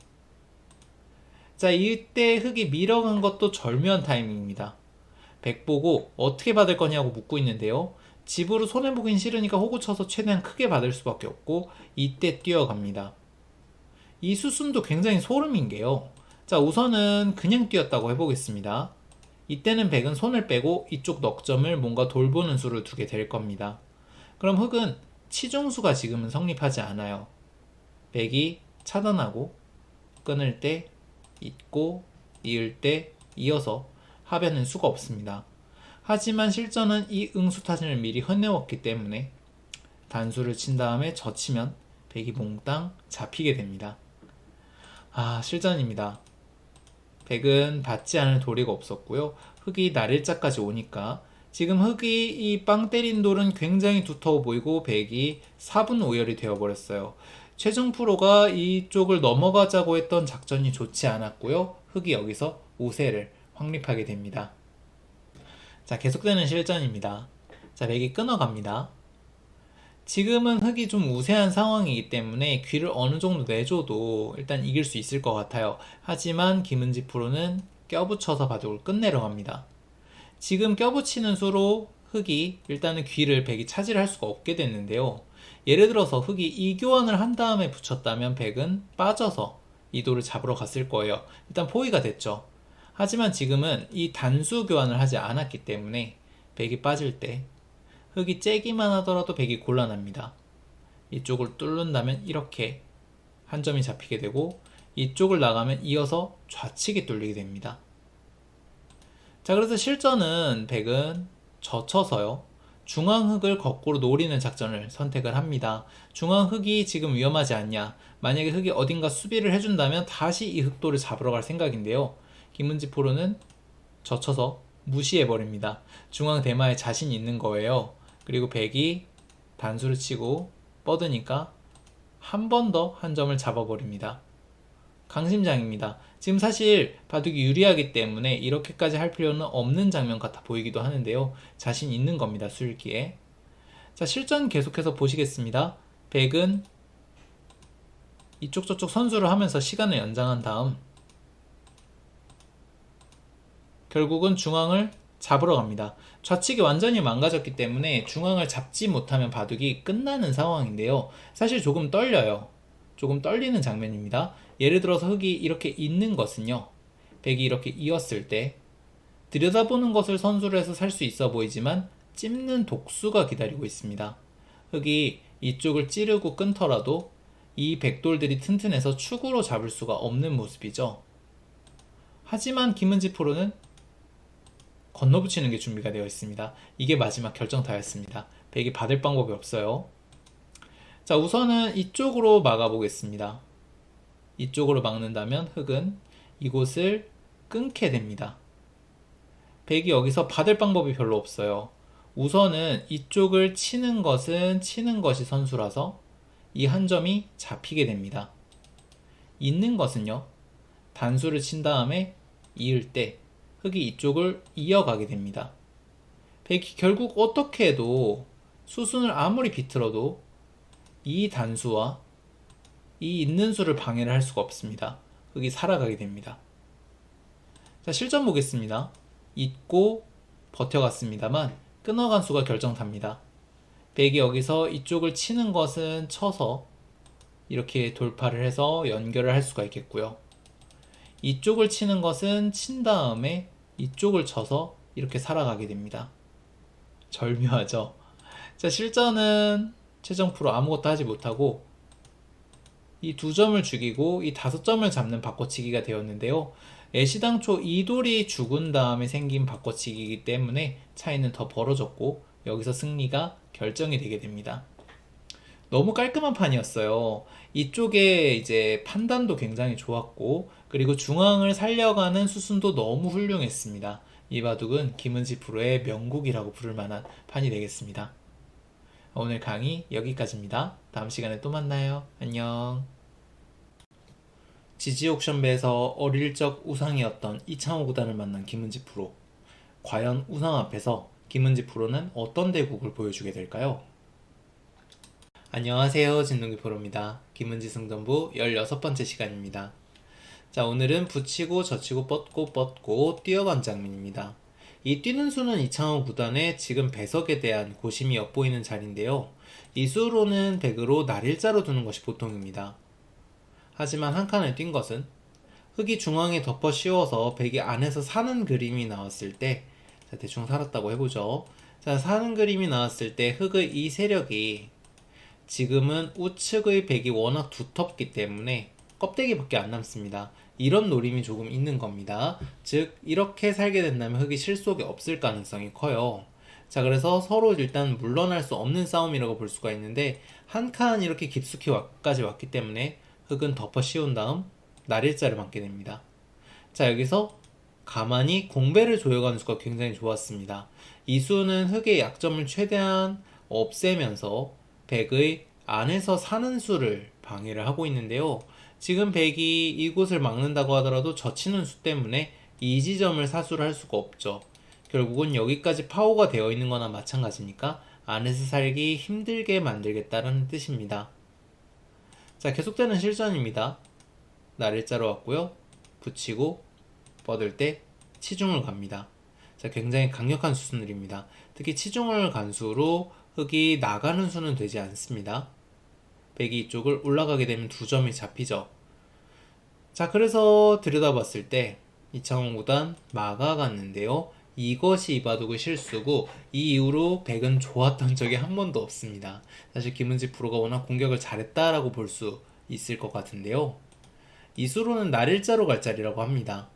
자, 이때 흑이 밀어간 것도 절묘한 타이밍입니다. 백 보고 어떻게 받을 거냐고 묻고 있는데요. 집으로 손해보긴 싫으니까 호구 쳐서 최대한 크게 받을 수밖에 없고 이때 뛰어갑니다. 이 수순도 굉장히 소름인 게요. 자, 우선은 그냥 뛰었다고 해보겠습니다. 이때는 백은 손을 빼고 이쪽 넉점을 뭔가 돌보는 수를 두게 될 겁니다. 그럼 흑은 치중수가 지금은 성립하지 않아요. 백이 차단하고 끊을 때 잇고 이을 때 이어서 하변은 수가 없습니다. 하지만 실전은 이 응수타진을 미리 흔내었기 때문에 단수를 친 다음에 젖히면 백이 몽땅 잡히게 됩니다. 아, 실전입니다. 백은 받지 않을 도리가 없었고요. 흑이 날일자까지 오니까 지금 흑이 이 빵 때린 돌은 굉장히 두터워 보이고 백이 4분 오열이 되어버렸어요. 최종 프로가 이쪽을 넘어가자고 했던 작전이 좋지 않았고요. 흑이 여기서 우세를 확립하게 됩니다. 자, 계속되는 실전입니다. 자, 백이 끊어갑니다. 지금은 흑이 좀 우세한 상황이기 때문에 귀를 어느 정도 내줘도 일단 이길 수 있을 것 같아요. 하지만 김은지 프로는 껴붙여서 바둑을 끝내려 합니다. 지금 껴붙이는 수로 흑이 일단은 귀를 백이 차지할 수가 없게 됐는데요. 예를 들어서 흑이 이 교환을 한 다음에 붙였다면 백은 빠져서 이 돌을 잡으러 갔을 거예요. 일단 포위가 됐죠. 하지만 지금은 이 단수 교환을 하지 않았기 때문에 백이 빠질 때 흑이 째기만 하더라도 백이 곤란합니다. 이쪽을 뚫는다면 이렇게 한 점이 잡히게 되고 이쪽을 나가면 이어서 좌측이 뚫리게 됩니다. 자, 그래서 실전은 백은 젖혀서요. 중앙흑을 거꾸로 노리는 작전을 선택을 합니다. 중앙흑이 지금 위험하지 않냐. 만약에 흑이 어딘가 수비를 해준다면 다시 이 흑돌을 잡으러 갈 생각인데요. 김은지 프로는 젖혀서 무시해버립니다. 중앙 대마에 자신 있는 거예요. 그리고 백이 단수를 치고 뻗으니까 한 번 더 한 점을 잡아버립니다. 강심장입니다. 지금 사실 바둑이 유리하기 때문에 이렇게까지 할 필요는 없는 장면 같아 보이기도 하는데요. 자신 있는 겁니다. 수일기에. 자, 실전 계속해서 보시겠습니다. 백은 이쪽 저쪽 선수를 하면서 시간을 연장한 다음 결국은 중앙을 잡으러 갑니다. 좌측이 완전히 망가졌기 때문에 중앙을 잡지 못하면 바둑이 끝나는 상황인데요. 사실 조금 떨려요. 조금 떨리는 장면입니다. 예를 들어서 흑이 이렇게 있는 것은요. 백이 이렇게 이었을 때 들여다보는 것을 선수로 해서 살 수 있어 보이지만 찝는 독수가 기다리고 있습니다. 흑이 이쪽을 찌르고 끊더라도 이 백돌들이 튼튼해서 축으로 잡을 수가 없는 모습이죠. 하지만 김은지 프로는 건너붙이는 게 준비가 되어 있습니다. 이게 마지막 결정타였습니다. 백이 받을 방법이 없어요. 자, 우선은 이쪽으로 막아보겠습니다. 이쪽으로 막는다면 흑은 이곳을 끊게 됩니다. 백이 여기서 받을 방법이 별로 없어요. 우선은 이쪽을 치는 것은 치는 것이 선수라서 이 한 점이 잡히게 됩니다. 있는 것은요. 단수를 친 다음에 이을 때 흑이 이쪽을 이어가게 됩니다. 백이 결국 어떻게 해도 수순을 아무리 비틀어도 이 단수와 이 있는 수를 방해를 할 수가 없습니다. 흙이 살아가게 됩니다. 자, 실전 보겠습니다. 있고 버텨갔습니다만 끊어간 수가 결정탑니다. 백이 여기서 이쪽을 치는 것은 쳐서 이렇게 돌파를 해서 연결을 할 수가 있겠고요. 이쪽을 치는 것은 친 다음에 이쪽을 쳐서 이렇게 살아가게 됩니다. 절묘하죠? 자, 실전은 최정 프로 아무것도 하지 못하고 이 2점을 죽이고 이 5점을 잡는 바꿔치기가 되었는데요. 애시당초 이 돌이 죽은 다음에 생긴 바꿔치기이기 때문에 차이는 더 벌어졌고 여기서 승리가 결정이 되게 됩니다. 너무 깔끔한 판이었어요. 이쪽에 이제 판단도 굉장히 좋았고 그리고 중앙을 살려가는 수순도 너무 훌륭했습니다. 이 바둑은 김은지 프로의 명곡이라고 부를 만한 판이 되겠습니다. 오늘 강의 여기까지입니다. 다음 시간에 또 만나요. 안녕. 지지옥션배에서 어릴 적 우상이었던 이창호 구단을 만난 김은지 프로. 과연 우상 앞에서 김은지 프로는 어떤 대국을 보여주게 될까요? 안녕하세요. 진동기 프로입니다. 김은지 승전부 16번째 시간입니다. 자, 오늘은 붙이고 젖히고 뻗고 뛰어간 장면입니다. 이 뛰는 수는 이창호 구단의 지금 배석에 대한 고심이 엿보이는 자리인데요. 이 수로는 백으로 날일자로 두는 것이 보통입니다. 하지만 한 칸을 뛴 것은 흙이 중앙에 덮어 씌워서 백이 안에서 사는 그림이 나왔을 때, 자, 대충 살았다고 해보죠. 자, 사는 그림이 나왔을 때 흙의 이 세력이 지금은 우측의 백이 워낙 두텁기 때문에 껍데기밖에 안 남습니다. 이런 노림이 조금 있는 겁니다. 즉 이렇게 살게 된다면 흙이 실속이 없을 가능성이 커요. 자, 그래서 서로 일단 물러날 수 없는 싸움이라고 볼 수가 있는데 한 칸 이렇게 깊숙이까지 왔기 때문에 흙은 덮어 씌운 다음 날일자를 맞게 됩니다. 자, 여기서 가만히 공배를 조여가는 수가 굉장히 좋았습니다. 이 수는 흙의 약점을 최대한 없애면서 백의 안에서 사는 수를 방해를 하고 있는데요. 지금 백이 이곳을 막는다고 하더라도 젖히는 수 때문에 이 지점을 사수를 할 수가 없죠. 결국은 여기까지 파워가 되어 있는 거나 마찬가지니까 안에서 살기 힘들게 만들겠다는 뜻입니다. 자, 계속되는 실전입니다. 날일자로 왔고요. 붙이고 뻗을 때 치중을 갑니다. 자, 굉장히 강력한 수순들입니다. 특히 치중을 간 수로 흙이 나가는 수는 되지 않습니다. 백이 이쪽을 올라가게 되면 2점이 잡히죠. 자, 그래서 들여다봤을 때 이창호 구단 막아갔는데요. 이것이 이 바둑의 실수고 이 이후로 백은 좋았던 적이 한 번도 없습니다. 사실 김은지 프로가 워낙 공격을 잘했다라고 볼 수 있을 것 같은데요. 이 수로는 날일자로 갈 자리라고 합니다.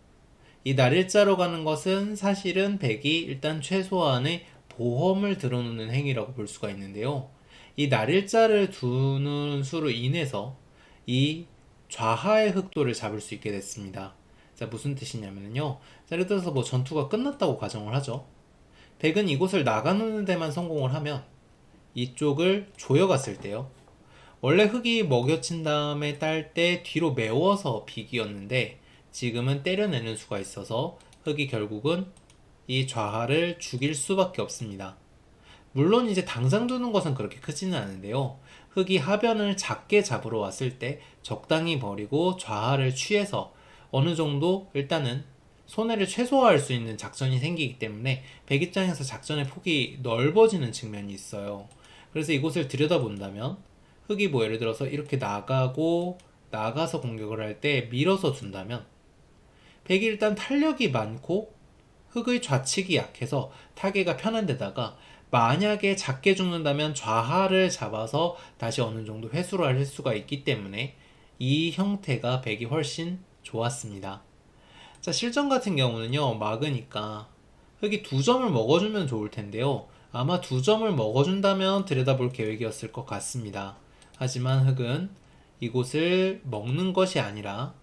이 날일자로 가는 것은 사실은 백이 일단 최소한의 보험을 들어놓는 행위라고 볼 수가 있는데요. 이 날일자를 두는 수로 인해서 이 좌하의 흑도를 잡을 수 있게 됐습니다. 자, 무슨 뜻이냐면요. 자, 예를 들어서 뭐 전투가 끝났다고 가정을 하죠. 백은 이곳을 나가는 데만 성공을 하면 이쪽을 조여갔을 때요. 원래 흙이 먹여친 다음에 딸 때 뒤로 메워서 비기였는데 지금은 때려내는 수가 있어서 흙이 결국은 이 좌하를 죽일 수밖에 없습니다. 물론 이제 당장 두는 것은 그렇게 크지는 않은데요. 흙이 하변을 작게 잡으러 왔을 때 적당히 버리고 좌하를 취해서 어느 정도 일단은 손해를 최소화할 수 있는 작전이 생기기 때문에 백 입장에서 작전의 폭이 넓어지는 측면이 있어요. 그래서 이곳을 들여다본다면 흙이 뭐 예를 들어서 이렇게 나가서 공격을 할 때 밀어서 둔다면 백이 일단 탄력이 많고 흙의 좌측이 약해서 타개가 편한 데다가 만약에 작게 죽는다면 좌하를 잡아서 다시 어느 정도 회수를 할 수가 있기 때문에 이 형태가 백이 훨씬 좋았습니다. 자, 실전 같은 경우는요, 막으니까 흙이 2점을 먹어주면 좋을 텐데요. 아마 2점을 먹어준다면 들여다볼 계획이었을 것 같습니다. 하지만 흙은 이곳을 먹는 것이 아니라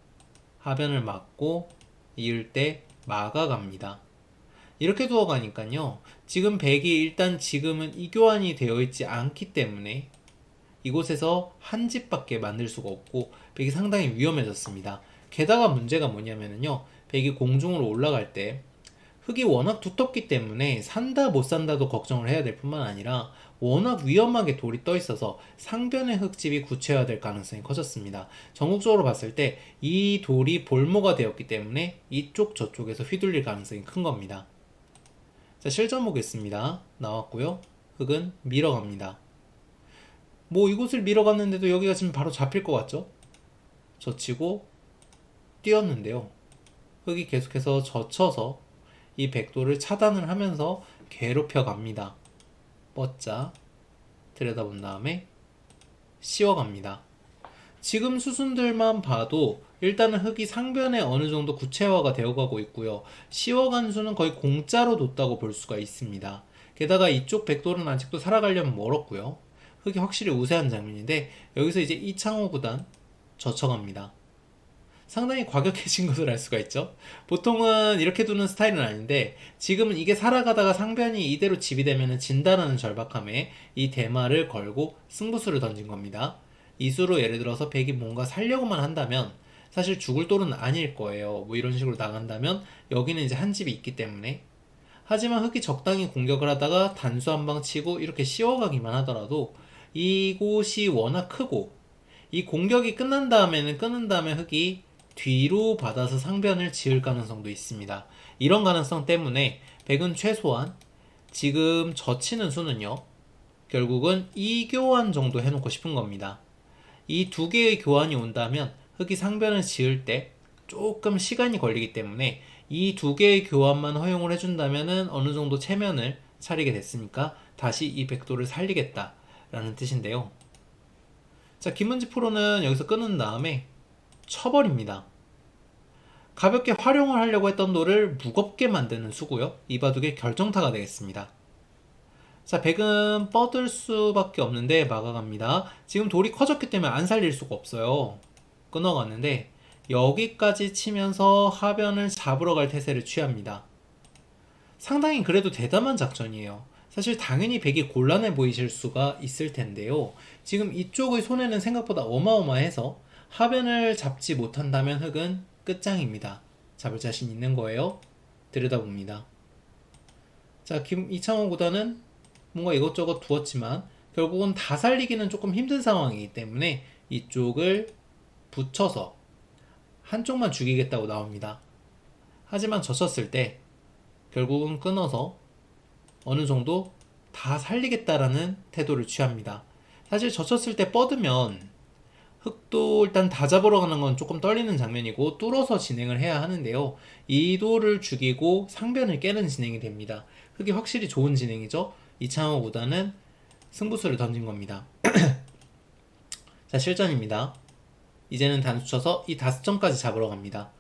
하변을 막고 이을 때 막아갑니다. 이렇게 두어가니까요. 지금 백이 일단 지금은 이교환이 되어 있지 않기 때문에 이곳에서 한 집밖에 만들 수가 없고 백이 상당히 위험해졌습니다. 게다가 문제가 뭐냐면요. 백이 공중으로 올라갈 때 흙이 워낙 두텁기 때문에 산다 못 산다도 걱정을 해야 될 뿐만 아니라 워낙 위험하게 돌이 떠 있어서 상변의 흙집이 구체화될 가능성이 커졌습니다. 전국적으로 봤을 때 이 돌이 볼모가 되었기 때문에 이쪽 저쪽에서 휘둘릴 가능성이 큰 겁니다. 자, 실전 보겠습니다. 나왔고요. 흙은 밀어갑니다. 뭐 이곳을 밀어갔는데도 여기가 지금 바로 잡힐 것 같죠? 젖히고 뛰었는데요. 흙이 계속해서 젖혀서 이 백도를 차단을 하면서 괴롭혀 갑니다. 뻗자 들여다본 다음에 씌워갑니다. 지금 수순들만 봐도 일단은 흙이 상변에 어느 정도 구체화가 되어가고 있고요. 씌워간 수는 거의 공짜로 뒀다고 볼 수가 있습니다. 게다가 이쪽 백돌은 아직도 살아가려면 멀었고요. 흙이 확실히 우세한 장면인데 여기서 이제 이창호 구단 젖혀갑니다. 상당히 과격해진 것을 알 수가 있죠. 보통은 이렇게 두는 스타일은 아닌데 지금은 이게 살아가다가 상변이 이대로 집이 되면 진다라는 절박함에 이 대마를 걸고 승부수를 던진 겁니다. 이수로 예를 들어서 백이 뭔가 살려고만 한다면 사실 죽을 돌은 아닐 거예요. 뭐 이런 식으로 나간다면 여기는 이제 한 집이 있기 때문에. 하지만 흙이 적당히 공격을 하다가 단수 한 방 치고 이렇게 씌워가기만 하더라도 이곳이 워낙 크고 이 공격이 끝난 다음에는 끊은 다음에 흙이 뒤로 받아서 상변을 지을 가능성도 있습니다. 이런 가능성 때문에 백은 최소한 지금 젖히는 수는요, 결국은 2교환 정도 해놓고 싶은 겁니다. 이 두 개의 교환이 온다면 흙이 상변을 지을 때 조금 시간이 걸리기 때문에 이 두 개의 교환만 허용을 해준다면 어느 정도 체면을 차리게 됐으니까 다시 이 백도를 살리겠다라는 뜻인데요. 자, 김은지 프로는 여기서 끊은 다음에 쳐버립니다. 가볍게 활용을 하려고 했던 돌을 무겁게 만드는 수고요. 이 바둑의 결정타가 되겠습니다. 자, 백은 뻗을 수밖에 없는데 막아갑니다. 지금 돌이 커졌기 때문에 안 살릴 수가 없어요. 끊어갔는데 여기까지 치면서 하변을 잡으러 갈 태세를 취합니다. 상당히 그래도 대담한 작전이에요. 사실 당연히 백이 곤란해 보이실 수가 있을 텐데요. 지금 이쪽의 손해는 생각보다 어마어마해서 하변을 잡지 못한다면 흙은 끝장입니다. 잡을 자신 있는 거예요. 들여다봅니다. 자, 이창호 구단은 뭔가 이것저것 두었지만 결국은 다 살리기는 조금 힘든 상황이기 때문에 이쪽을 붙여서 한쪽만 죽이겠다고 나옵니다. 하지만 젖혔을 때 결국은 끊어서 어느 정도 다 살리겠다라는 태도를 취합니다. 사실 젖혔을 때 뻗으면 흙도 일단 다 잡으러 가는 건 조금 떨리는 장면이고 뚫어서 진행을 해야 하는데요. 이 돌을 죽이고 상변을 깨는 진행이 됩니다. 흙이 확실히 좋은 진행이죠. 이창호 구단은 승부수를 던진 겁니다. 자, 실전입니다. 이제는 단수 쳐서 이 5점까지 잡으러 갑니다.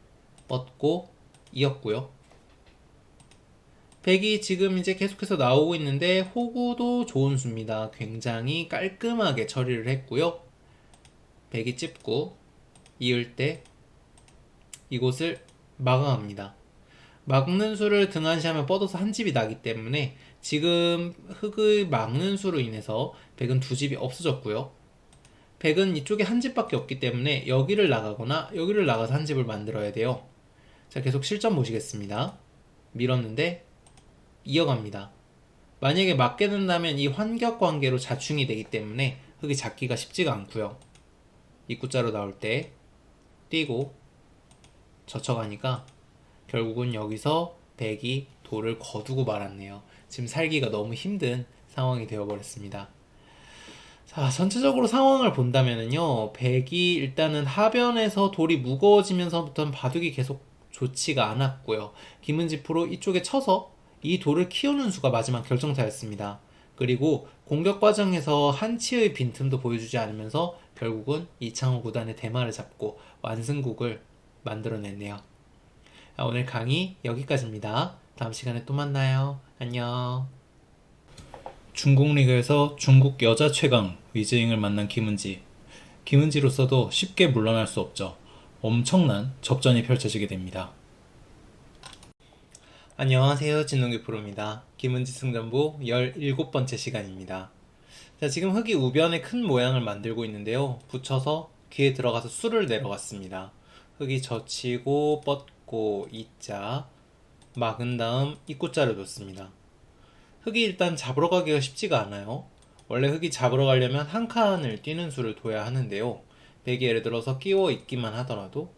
뻗고 이었고요. 백이 지금 이제 계속해서 나오고 있는데 호구도 좋은 수입니다. 굉장히 깔끔하게 처리를 했고요. 백이 찝고 이을 때 이곳을 막아갑니다. 막는 수를 등한시하면 뻗어서 한 집이 나기 때문에 지금 흙의 막는 수로 인해서 백은 두 집이 없어졌고요. 백은 이쪽에 한 집밖에 없기 때문에 여기를 나가거나 여기를 나가서 한 집을 만들어야 돼요. 자, 계속 실전 보시겠습니다. 밀었는데 이어갑니다. 만약에 맞게 된다면 이 환격 관계로 자충이 되기 때문에 흙이 잡기가 쉽지가 않고요. 입구자로 나올 때 뛰고 젖혀가니까 결국은 여기서 백이 돌을 거두고 말았네요. 지금 살기가 너무 힘든 상황이 되어버렸습니다. 자, 전체적으로 상황을 본다면요, 백이 일단은 하변에서 돌이 무거워지면서부터는 바둑이 계속 좋지가 않았고요. 김은지 프로 이쪽에 쳐서 이 돌을 키우는 수가 마지막 결정타였습니다. 그리고 공격 과정에서 한치의 빈틈도 보여주지 않으면서 결국은 이창호 구단의 대마를 잡고 완승국을 만들어냈네요. 오늘 강의 여기까지입니다. 다음 시간에 또 만나요. 안녕. 중국 리그에서 중국 여자 최강 위즈잉을 만난 김은지. 김은지로서도 쉽게 물러날 수 없죠. 엄청난 접전이 펼쳐지게 됩니다. 안녕하세요. 진동규 프로입니다. 김은지 승전부 17번째 시간입니다. 자, 지금 흙이 우변에 큰 모양을 만들고 있는데요. 붙여서 귀에 들어가서 수를 내려갔습니다. 흙이 젖히고 뻗고 이자 막은 다음 입구자를 놓습니다. 흙이 일단 잡으러 가기가 쉽지가 않아요. 원래 흙이 잡으러 가려면 한 칸을 뛰는 수를 둬야 하는데요. 백이 예를 들어서 끼워 있기만 하더라도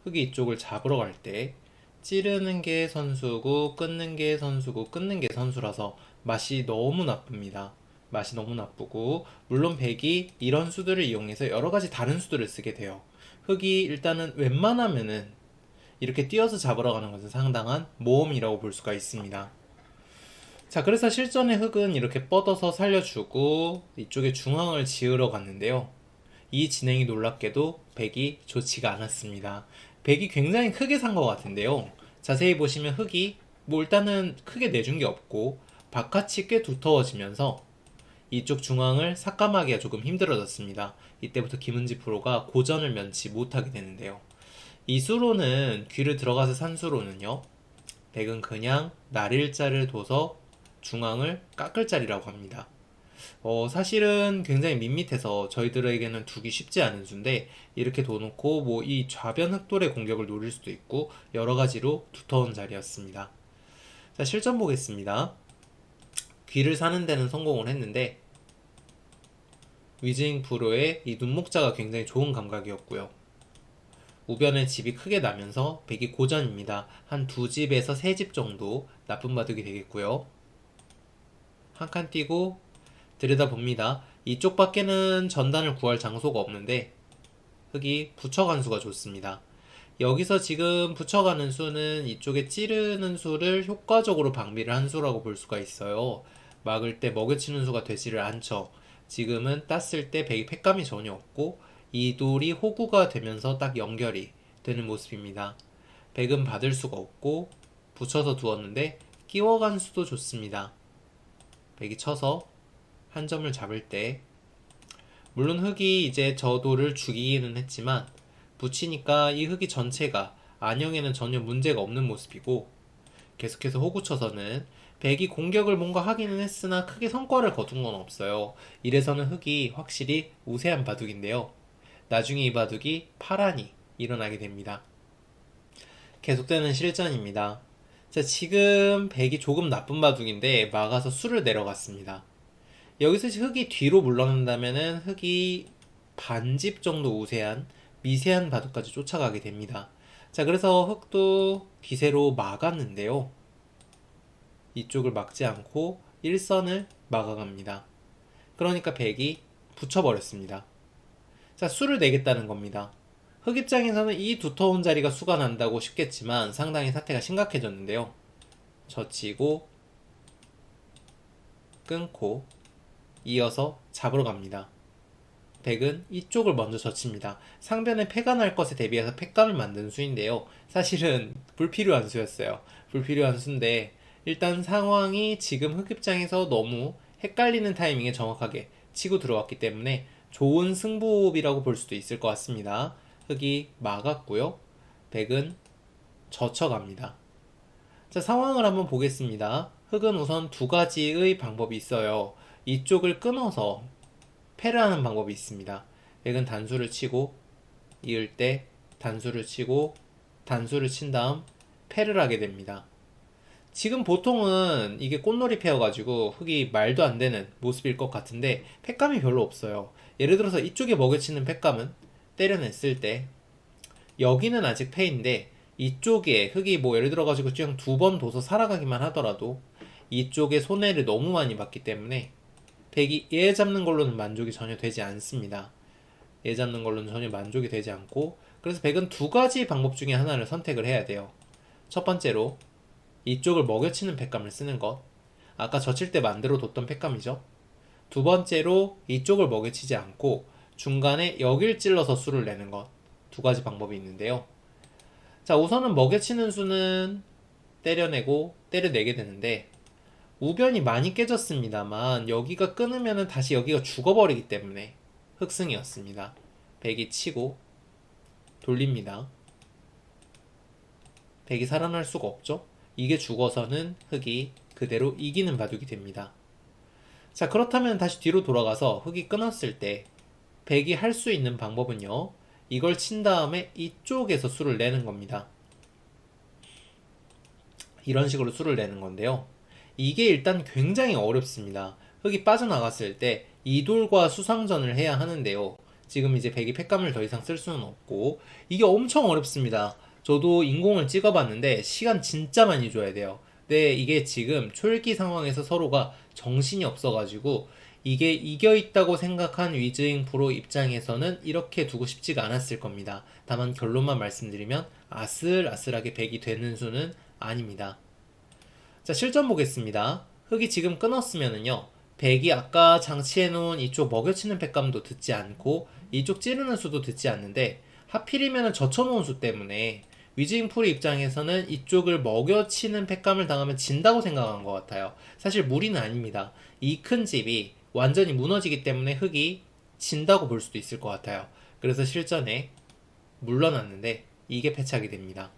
흙이 이쪽을 잡으러 갈 때 찌르는 게 선수고 끊는 게 선수고 끊는 게 선수라서 맛이 너무 나쁩니다. 맛이 너무 나쁘고 물론 백이 이런 수들을 이용해서 여러 가지 다른 수들을 쓰게 돼요. 흙이 일단은 웬만하면은 이렇게 뛰어서 잡으러 가는 것은 상당한 모험이라고 볼 수가 있습니다. 자, 그래서 실전의 흙은 이렇게 뻗어서 살려주고 이쪽에 중앙을 지으러 갔는데요. 이 진행이 놀랍게도 백이 좋지가 않았습니다. 백이 굉장히 크게 산 것 같은데요. 자세히 보시면 흙이 뭐 일단은 크게 내준 게 없고 바깥이 꽤 두터워지면서 이쪽 중앙을 삭감하기가 조금 힘들어졌습니다. 이때부터 김은지 프로가 고전을 면치 못하게 되는데요. 이 수로는 귀를 들어가서 산 수로는요. 백은 그냥 날일자를 둬서 중앙을 깎을 자리라고 합니다. 사실은 굉장히 밋밋해서 저희들에게는 두기 쉽지 않은 수인데 이렇게 둬놓고 뭐 이 좌변 흑돌의 공격을 노릴 수도 있고 여러 가지로 두터운 자리였습니다. 자, 실전 보겠습니다. 귀를 사는 데는 성공을 했는데 위즈잉 프로의 이 눈목자가 굉장히 좋은 감각이었고요. 우변에 집이 크게 나면서 백이 고전입니다. 한 두 집에서 세 집 정도 나쁜 바둑이 되겠고요. 한 칸 띄고 들여다봅니다. 이쪽 밖에는 전단을 구할 장소가 없는데 흙이 붙여간 수가 좋습니다. 여기서 지금 붙여가는 수는 이쪽에 찌르는 수를 효과적으로 방비를 한 수라고 볼 수가 있어요. 막을 때 먹여치는 수가 되지를 않죠. 지금은 땄을 때 백이 팩감이 전혀 없고 이 돌이 호구가 되면서 딱 연결이 되는 모습입니다. 백은 받을 수가 없고 붙여서 두었는데 끼워간 수도 좋습니다. 백이 쳐서 한 점을 잡을 때 물론 흙이 이제 저 돌을 죽이기는 했지만 붙이니까 이 흙이 전체가 안형에는 전혀 문제가 없는 모습이고 계속해서 호구 쳐서는 백이 공격을 뭔가 하기는 했으나 크게 성과를 거둔 건 없어요. 이래서는 흙이 확실히 우세한 바둑인데요. 나중에 이 바둑이 파란이 일어나게 됩니다. 계속되는 실전입니다. 자, 지금 백이 조금 나쁜 바둑인데 막아서 수를 내려갔습니다. 여기서 흙이 뒤로 물러난다면은 흙이 반집 정도 우세한 미세한 바둑까지 쫓아가게 됩니다. 자, 그래서 흙도 기세로 막았는데요. 이쪽을 막지 않고 일선을 막아갑니다. 그러니까 백이 붙여버렸습니다. 자, 수를 내겠다는 겁니다. 흙 입장에서는 이 두터운 자리가 수가 난다고 싶겠지만 상당히 사태가 심각해졌는데요. 젖히고 끊고 이어서 잡으러 갑니다. 백은 이쪽을 먼저 젖힙니다. 상변에 패가 날 것에 대비해서 팩감을 만든 수인데요. 사실은 불필요한 수였어요. 불필요한 수인데 일단 상황이 지금 흑 입장에서 너무 헷갈리는 타이밍에 정확하게 치고 들어왔기 때문에 좋은 승부업이라고 볼 수도 있을 것 같습니다. 흑이 막았고요. 백은 젖혀갑니다. 자, 상황을 한번 보겠습니다. 흑은 우선 두 가지의 방법이 있어요. 이쪽을 끊어서 패를 하는 방법이 있습니다. 백은 단수를 치고 이을 때 단수를 치고 단수를 친 다음 패를 하게 됩니다. 지금 보통은 이게 꽃놀이 패여가지고 흑이 말도 안 되는 모습일 것 같은데 패감이 별로 없어요. 예를 들어서 이쪽에 먹여치는 패감은 때려냈을 때 여기는 아직 패인데 이쪽에 흑이 뭐 예를 들어가지고 그냥 두 번 둬서 살아가기만 하더라도 이쪽에 손해를 너무 많이 봤기 때문에 백이 얘 잡는 걸로는 만족이 전혀 되지 않습니다. 얘 잡는 걸로는 전혀 만족이 되지 않고 그래서 백은 두 가지 방법 중에 하나를 선택을 해야 돼요. 첫 번째로 이쪽을 먹여치는 팩감을 쓰는 것. 아까 젖힐 때 만들어 뒀던 팩감이죠. 두 번째로 이쪽을 먹여치지 않고 중간에 여길 찔러서 수를 내는 것. 두 가지 방법이 있는데요. 자, 우선은 먹여치는 수는 때려내고 때려내게 되는데 우변이 많이 깨졌습니다만 여기가 끊으면 다시 여기가 죽어버리기 때문에 흑승이었습니다. 백이 치고 돌립니다. 백이 살아날 수가 없죠. 이게 죽어서는 흑이 그대로 이기는 바둑이 됩니다. 자, 그렇다면 다시 뒤로 돌아가서 흑이 끊었을 때 백이 할 수 있는 방법은요. 이걸 친 다음에 이쪽에서 수를 내는 겁니다. 이런 식으로 수를 내는 건데요. 이게 일단 굉장히 어렵습니다. 흙이 빠져나갔을 때 이돌과 수상전을 해야 하는데요. 지금 이제 백이 팩감을 더 이상 쓸 수는 없고 이게 엄청 어렵습니다. 저도 인공을 찍어봤는데 시간 진짜 많이 줘야 돼요. 근데 이게 지금 초읽기 상황에서 서로가 정신이 없어가지고 이게 이겨있다고 생각한 위즈잉 프로 입장에서는 이렇게 두고 싶지가 않았을 겁니다. 다만 결론만 말씀드리면 아슬아슬하게 백이 되는 수는 아닙니다. 자, 실전 보겠습니다. 흙이 지금 끊었으면은요, 백이 아까 장치해놓은 이쪽 먹여치는 팩감도 듣지 않고 이쪽 찌르는 수도 듣지 않는데 하필이면은 젖혀놓은 수 때문에 위즈잉 프로 입장에서는 이쪽을 먹여치는 팩감을 당하면 진다고 생각한 것 같아요. 사실 무리는 아닙니다. 이 큰 집이 완전히 무너지기 때문에 흙이 진다고 볼 수도 있을 것 같아요. 그래서 실전에 물러났는데 이게 패착이 됩니다.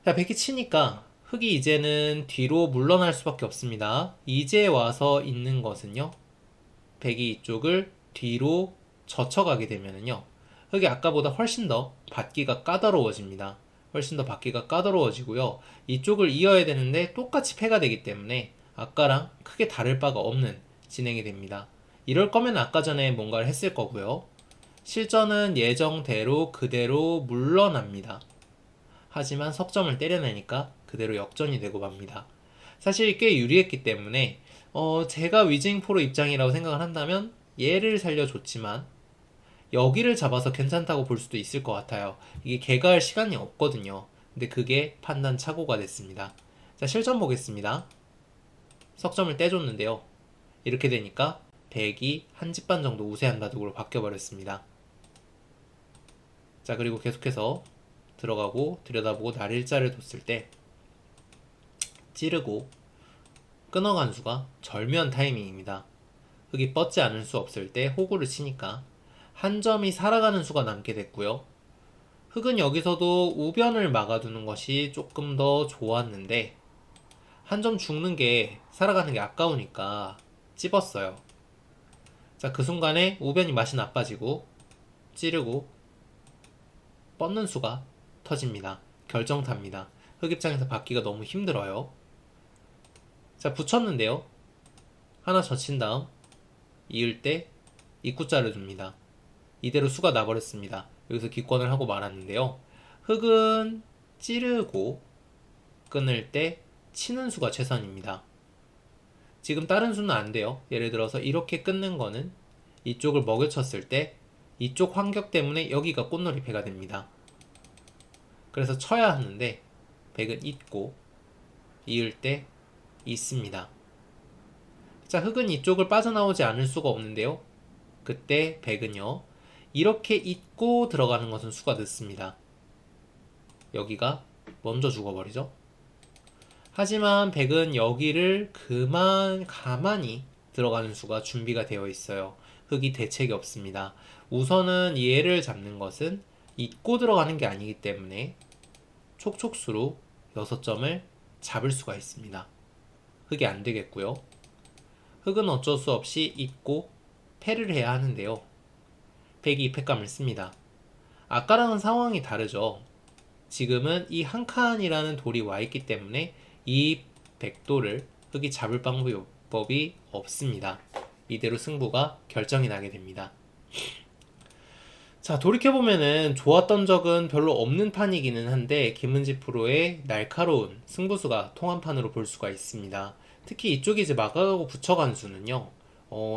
자, 백이 치니까 흙이 이제는 뒤로 물러날 수밖에 없습니다. 이제 와서 있는 것은요, 백이 이쪽을 뒤로 젖혀가게 되면은요, 흙이 아까보다 훨씬 더 받기가 까다로워집니다. 훨씬 더 받기가 까다로워지고요. 이쪽을 이어야 되는데 똑같이 패가 되기 때문에 아까랑 크게 다를 바가 없는 진행이 됩니다. 이럴 거면 아까 전에 뭔가를 했을 거고요. 실전은 예정대로 그대로 물러납니다. 하지만 석점을 때려내니까 그대로 역전이 되고 맙니다. 사실 꽤 유리했기 때문에 제가 위즈잉 프로 입장이라고 생각을 한다면 얘를 살려줬지만 여기를 잡아서 괜찮다고 볼 수도 있을 것 같아요. 이게 개가할 시간이 없거든요. 근데 그게 판단 착오가 됐습니다. 자, 실전 보겠습니다. 석점을 떼줬는데요. 이렇게 되니까 백이 한 집 반 정도 우세한 바둑으로 바뀌어버렸습니다. 자, 그리고 계속해서 들어가고 들여다보고 날일자를 뒀을 때 찌르고 끊어간 수가 절묘한 타이밍입니다. 흙이 뻗지 않을 수 없을 때 호구를 치니까 한 점이 살아가는 수가 남게 됐고요. 흙은 여기서도 우변을 막아두는 것이 조금 더 좋았는데 한 점 죽는 게 살아가는 게 아까우니까 찝었어요. 자, 그 순간에 우변이 맛이 나빠지고 찌르고 뻗는 수가 터집니다. 결정탑니다. 흙 입장에서 받기가 너무 힘들어요. 자, 붙였는데요. 하나 젖힌 다음 이을 때 입구자를 줍니다. 이대로 수가 나버렸습니다. 여기서 기권을 하고 말았는데요. 흙은 찌르고 끊을 때 치는 수가 최선입니다. 지금 다른 수는 안 돼요. 예를 들어서 이렇게 끊는 거는 이쪽을 먹여쳤을 때 이쪽 환격 때문에 여기가 꽃놀이패가 됩니다. 그래서 쳐야 하는데 백은 있고 이을 때 있습니다. 자, 흙은 이쪽을 빠져나오지 않을 수가 없는데요. 그때 백은요, 이렇게 있고 들어가는 것은 수가 늦습니다. 여기가 먼저 죽어버리죠. 하지만 백은 여기를 가만히 들어가는 수가 준비가 되어 있어요. 흙이 대책이 없습니다. 우선은 얘를 잡는 것은 잊고 들어가는 게 아니기 때문에 촉촉수로 6점을 잡을 수가 있습니다. 흙이 안 되겠고요. 흙은 어쩔 수 없이 잊고 패를 해야 하는데요. 백이 패감을 씁니다. 아까랑은 상황이 다르죠. 지금은 이 한 칸이라는 돌이 와 있기 때문에 이 백돌을 흙이 잡을 방법이 없습니다. 이대로 승부가 결정이 나게 됩니다. 자, 돌이켜보면은 좋았던 적은 별로 없는 판이기는 한데 김은지 프로의 날카로운 승부수가 통한 판으로 볼 수가 있습니다. 특히 이쪽이 이제 막아가고 붙여가는 수는요,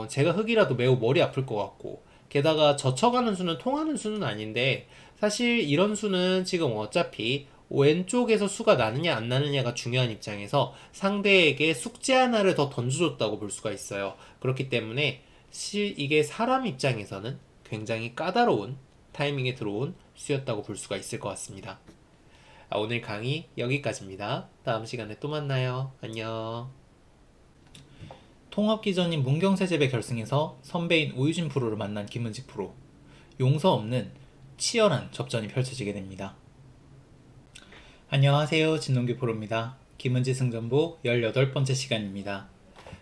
제가 흙이라도 매우 머리 아플 것 같고, 게다가 젖혀가는 수는 통하는 수는 아닌데, 사실 이런 수는 지금 어차피 왼쪽에서 수가 나느냐 안 나느냐가 중요한 입장에서 상대에게 숙제 하나를 더 던져줬다고 볼 수가 있어요. 그렇기 때문에 이게 사람 입장에서는 굉장히 까다로운 타이밍에 들어온 수였다고 볼 수가 있을 것 같습니다. 오늘 강의 여기까지입니다. 다음 시간에 또 만나요. 안녕. 통합기전인 문경세제배 결승에서 선배인 오유진 프로를 만난 김은직 프로. 용서 없는 치열한 접전이 펼쳐지게 됩니다. 안녕하세요. 진동규 프로입니다. 김은지 승전보 18번째 시간입니다.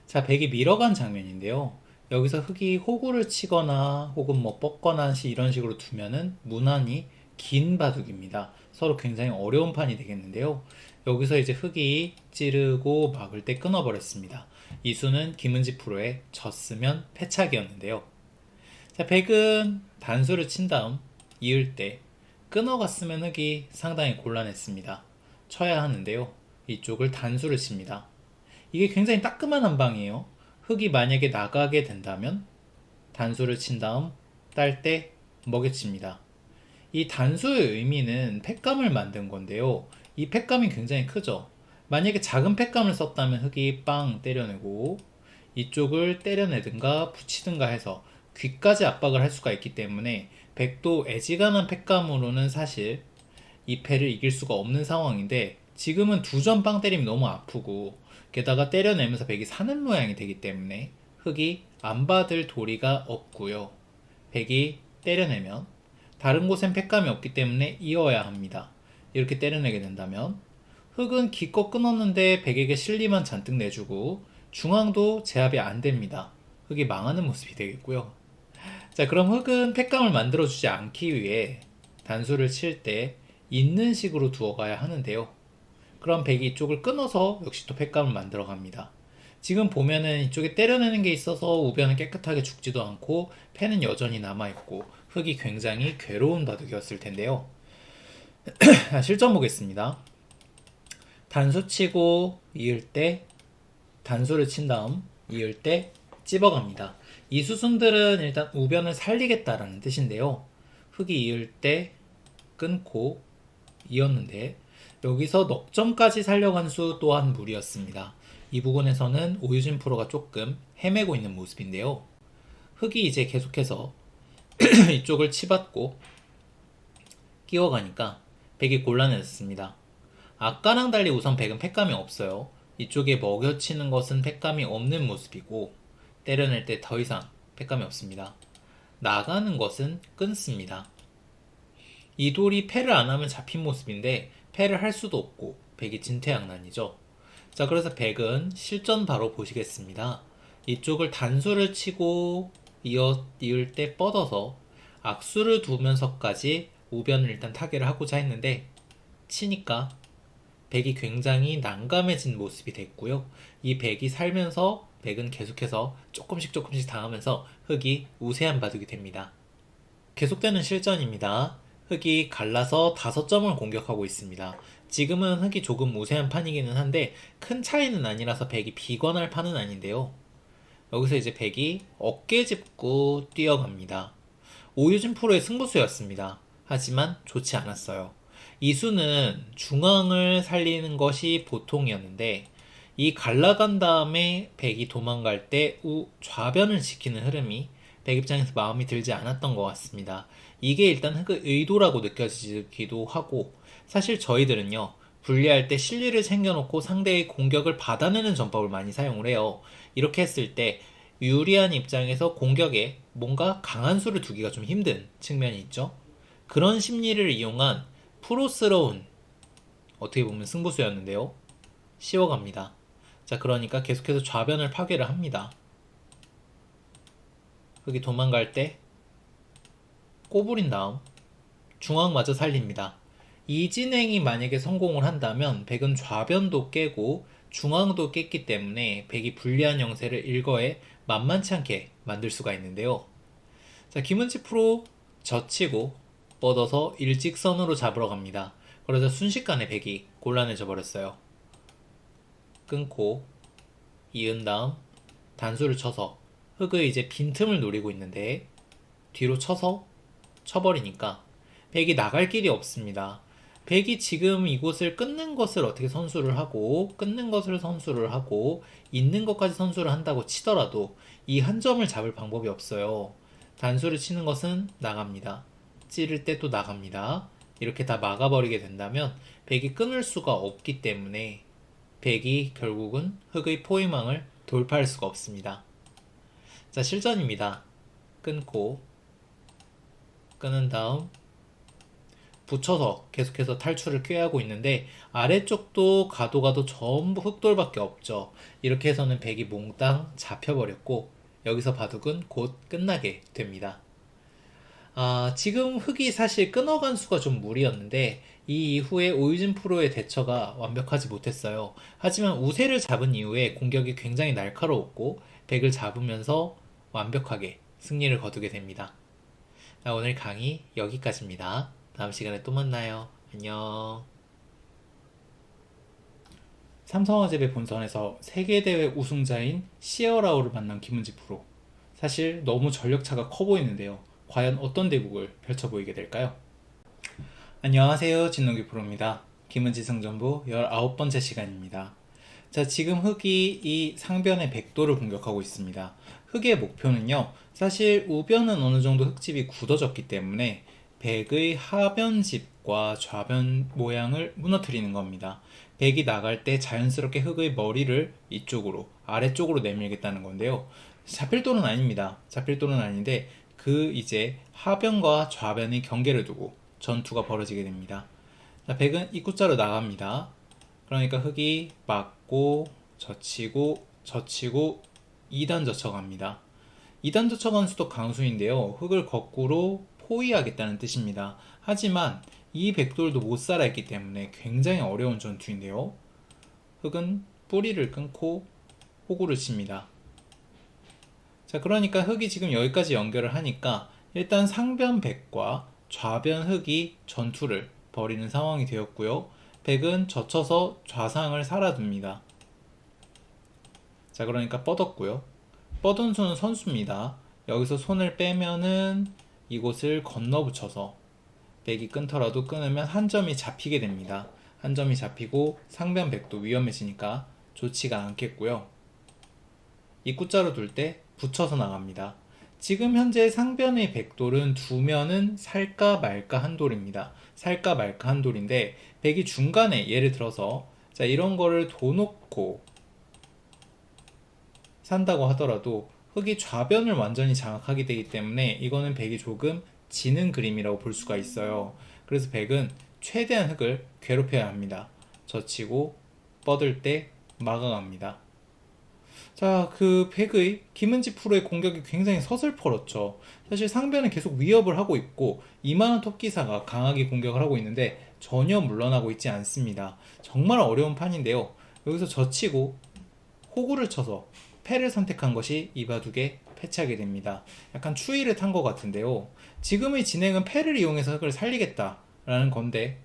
자, 백이 밀어간 장면인데요. 여기서 흙이 호구를 치거나 혹은 뭐 뻗거나 이런 식으로 두면은 무난히 긴 바둑입니다. 서로 굉장히 어려운 판이 되겠는데요. 여기서 이제 흑이 찌르고 막을 때 끊어버렸습니다. 이 수는 김은지 프로의 졌으면 패착이었는데요. 자, 백은 단수를 친 다음 이을 때 끊어갔으면 흑이 상당히 곤란했습니다. 쳐야 하는데요. 이쪽을 단수를 칩니다. 이게 굉장히 따끔한 한 방이에요. 흑이 만약에 나가게 된다면 단수를 친 다음 딸 때 먹여칩니다. 이 단수의 의미는 팩감을 만든 건데요. 이 팩감이 굉장히 크죠. 만약에 작은 팩감을 썼다면 흑이 빵 때려내고 이쪽을 때려내든가 붙이든가 해서 귀까지 압박을 할 수가 있기 때문에 백도 애지간한 팩감으로는 사실 이 패를 이길 수가 없는 상황인데, 지금은 두 점 빵 때리면 너무 아프고 게다가 때려내면서 백이 사는 모양이 되기 때문에 흑이 안 받을 도리가 없고요. 백이 때려내면 다른 곳엔 팩감이 없기 때문에 이어야 합니다. 이렇게 때려내게 된다면 흑은 기껏 끊었는데 백에게 실리만 잔뜩 내주고 중앙도 제압이 안 됩니다. 흑이 망하는 모습이 되겠고요. 자, 그럼 흑은 팩감을 만들어주지 않기 위해 단수를 칠 때 있는 식으로 두어가야 하는데요. 그럼 백이 이쪽을 끊어서 역시 또 팩감을 만들어 갑니다. 지금 보면은 이쪽에 때려내는 게 있어서 우변은 깨끗하게 죽지도 않고 패는 여전히 남아있고 흑이 굉장히 괴로운 바둑이었을 텐데요. 실전 보겠습니다. 단수 치고 이을 때 단수를 친 다음 이을 때 찝어갑니다. 이 수순들은 일단 우변을 살리겠다라는 뜻인데요. 흑이 이을 때 끊고 이었는데 여기서 넉 점까지 살려간 수 또한 무리였습니다. 이 부분에서는 오유진 프로가 조금 헤매고 있는 모습인데요. 흑이 이제 계속해서 이쪽을 치받고 끼워가니까 백이 곤란해졌습니다. 아까랑 달리 우선 백은 팩감이 없어요. 이쪽에 먹여치는 것은 팩감이 없는 모습이고 때려낼 때 더 이상 팩감이 없습니다. 나가는 것은 끊습니다. 이 돌이 패를 안 하면 잡힌 모습인데 패를 할 수도 없고 백이 진퇴양난이죠. 자, 그래서 백은 실전 바로 보시겠습니다. 이쪽을 단수를 치고 이을 때 뻗어서 악수를 두면서까지 우변을 일단 타개를 하고자 했는데 치니까 백이 굉장히 난감해진 모습이 됐고요. 이 백이 살면서 백은 계속해서 조금씩 당하면서 흑이 우세한 바둑이 됩니다. 계속되는 실전입니다. 흑이 갈라서 5점을 공격하고 있습니다. 지금은 흑이 조금 우세한 판이기는 한데 큰 차이는 아니라서 백이 비관할 판은 아닌데요. 여기서 이제 백이 어깨 짚고 뛰어갑니다. 오유진 프로의 승부수였습니다. 하지만 좋지 않았어요. 이 수는 중앙을 살리는 것이 보통이었는데 이 갈라간 다음에 백이 도망갈 때 좌변을 지키는 흐름이 백 입장에서 마음이 들지 않았던 것 같습니다. 이게 일단 흑의 의도라고 느껴지기도 하고, 사실 저희들은요 분리할 때 실리를 챙겨놓고 상대의 공격을 받아내는 전법을 많이 사용을 해요. 이렇게 했을 때 유리한 입장에서 공격에 뭔가 강한 수를 두기가 좀 힘든 측면이 있죠. 그런 심리를 이용한 프로스러운, 어떻게 보면 승부수였는데요. 씌워갑니다. 자, 그러니까 계속해서 좌변을 파괴를 합니다. 흑이 도망갈 때 꼬부린 다음 중앙마저 살립니다. 이 진행이 만약에 성공을 한다면 백은 좌변도 깨고 중앙도 깼기 때문에 백이 불리한 형세를 일거에 만만치 않게 만들 수가 있는데요. 자, 김은지 프로 젖히고 뻗어서 일직선으로 잡으러 갑니다. 그러자 순식간에 백이 곤란해져 버렸어요. 끊고 이은 다음 단수를 쳐서 흑의 이제 빈틈을 노리고 있는데 뒤로 쳐서 쳐버리니까 백이 나갈 길이 없습니다. 백이 지금 이곳을 끊는 것을 어떻게 선수를 하고 끊는 것을 선수를 하고 있는 것까지 선수를 한다고 치더라도 이 한 점을 잡을 방법이 없어요. 단수를 치는 것은 나갑니다. 찌를 때 또 나갑니다. 이렇게 다 막아버리게 된다면 백이 끊을 수가 없기 때문에 백이 결국은 흑의 포위망을 돌파할 수가 없습니다. 자, 실전입니다. 끊고 끊은 다음 붙여서 계속해서 탈출을 꾀하고 있는데 아래쪽도 가도 전부 흑돌밖에 없죠. 이렇게 해서는 백이 몽땅 잡혀버렸고 여기서 바둑은 곧 끝나게 됩니다. 지금 흙이 사실 끊어간 수가 좀 무리였는데 이 이후에 오유진 프로의 대처가 완벽하지 못했어요. 하지만 우세를 잡은 이후에 공격이 굉장히 날카로웠고 백을 잡으면서 완벽하게 승리를 거두게 됩니다. 오늘 강의 여기까지입니다. 다음 시간에 또 만나요. 안녕. 삼성화재배 본선에서 세계대회 우승자인 시어라오를 만난 김은지 프로. 사실 너무 전력차가 커 보이는데요. 과연 어떤 대국을 펼쳐 보이게 될까요? 안녕하세요. 진동기 프로입니다. 김은지 승전부 19번째 시간입니다. 자, 지금 흑이 이 상변의 백도를 공격하고 있습니다. 흑의 목표는요, 사실 우변은 어느 정도 흑집이 굳어졌기 때문에 백의 하변집과 좌변 모양을 무너뜨리는 겁니다. 백이 나갈 때 자연스럽게 흑의 머리를 이쪽으로, 아래쪽으로 내밀겠다는 건데요. 자필돌은 아닙니다. 자필돌은 아닌데 그 이제 하변과 좌변의 경계를 두고 전투가 벌어지게 됩니다. 자, 백은 입구자로 나갑니다. 그러니까 흑이 맞고 젖히고 젖히고 2단 젖혀갑니다. 2단 젖혀가는 수도 강수인데요. 흑을 거꾸로 포위하겠다는 뜻입니다. 하지만 이 백돌도 못 살아있기 때문에 굉장히 어려운 전투인데요. 흑은 뿌리를 끊고 호구를 칩니다. 자, 그러니까 흑이 지금 여기까지 연결을 하니까 일단 상변 백과 좌변 흑이 전투를 벌이는 상황이 되었고요. 백은 젖혀서 좌상을 살아둡니다. 자, 그러니까 뻗었고요. 뻗은 손은 선수입니다. 여기서 손을 빼면은 이곳을 건너 붙여서 백이 끊더라도 끊으면 한 점이 잡히게 됩니다. 한 점이 잡히고 상변 백도 위험해지니까 좋지가 않겠고요. 입구자로 둘 때 붙여서 나갑니다. 지금 현재 상변의 백돌은 두 면은 살까 말까 한 돌입니다. 살까 말까 한 돌인데 백이 중간에 예를 들어서 자, 이런 거를 둬 놓고 산다고 하더라도 흑이 좌변을 완전히 장악하게 되기 때문에 이거는 백이 조금 지는 그림이라고 볼 수가 있어요. 그래서 백은 최대한 흑을 괴롭혀야 합니다. 젖히고 뻗을 때 막아갑니다. 자, 그 백의 김은지 프로의 공격이 굉장히 서슬퍼렇죠. 사실 상변은 계속 위협을 하고 있고 이만한 톱기사가 강하게 공격을 하고 있는데 전혀 물러나고 있지 않습니다. 정말 어려운 판인데요. 여기서 젖히고 호구를 쳐서 패를 선택한 것이 이바둑에 패치하게 됩니다. 약간 추위를 탄 것 같은데요. 지금의 진행은 패를 이용해서 흑을 살리겠다라는 건데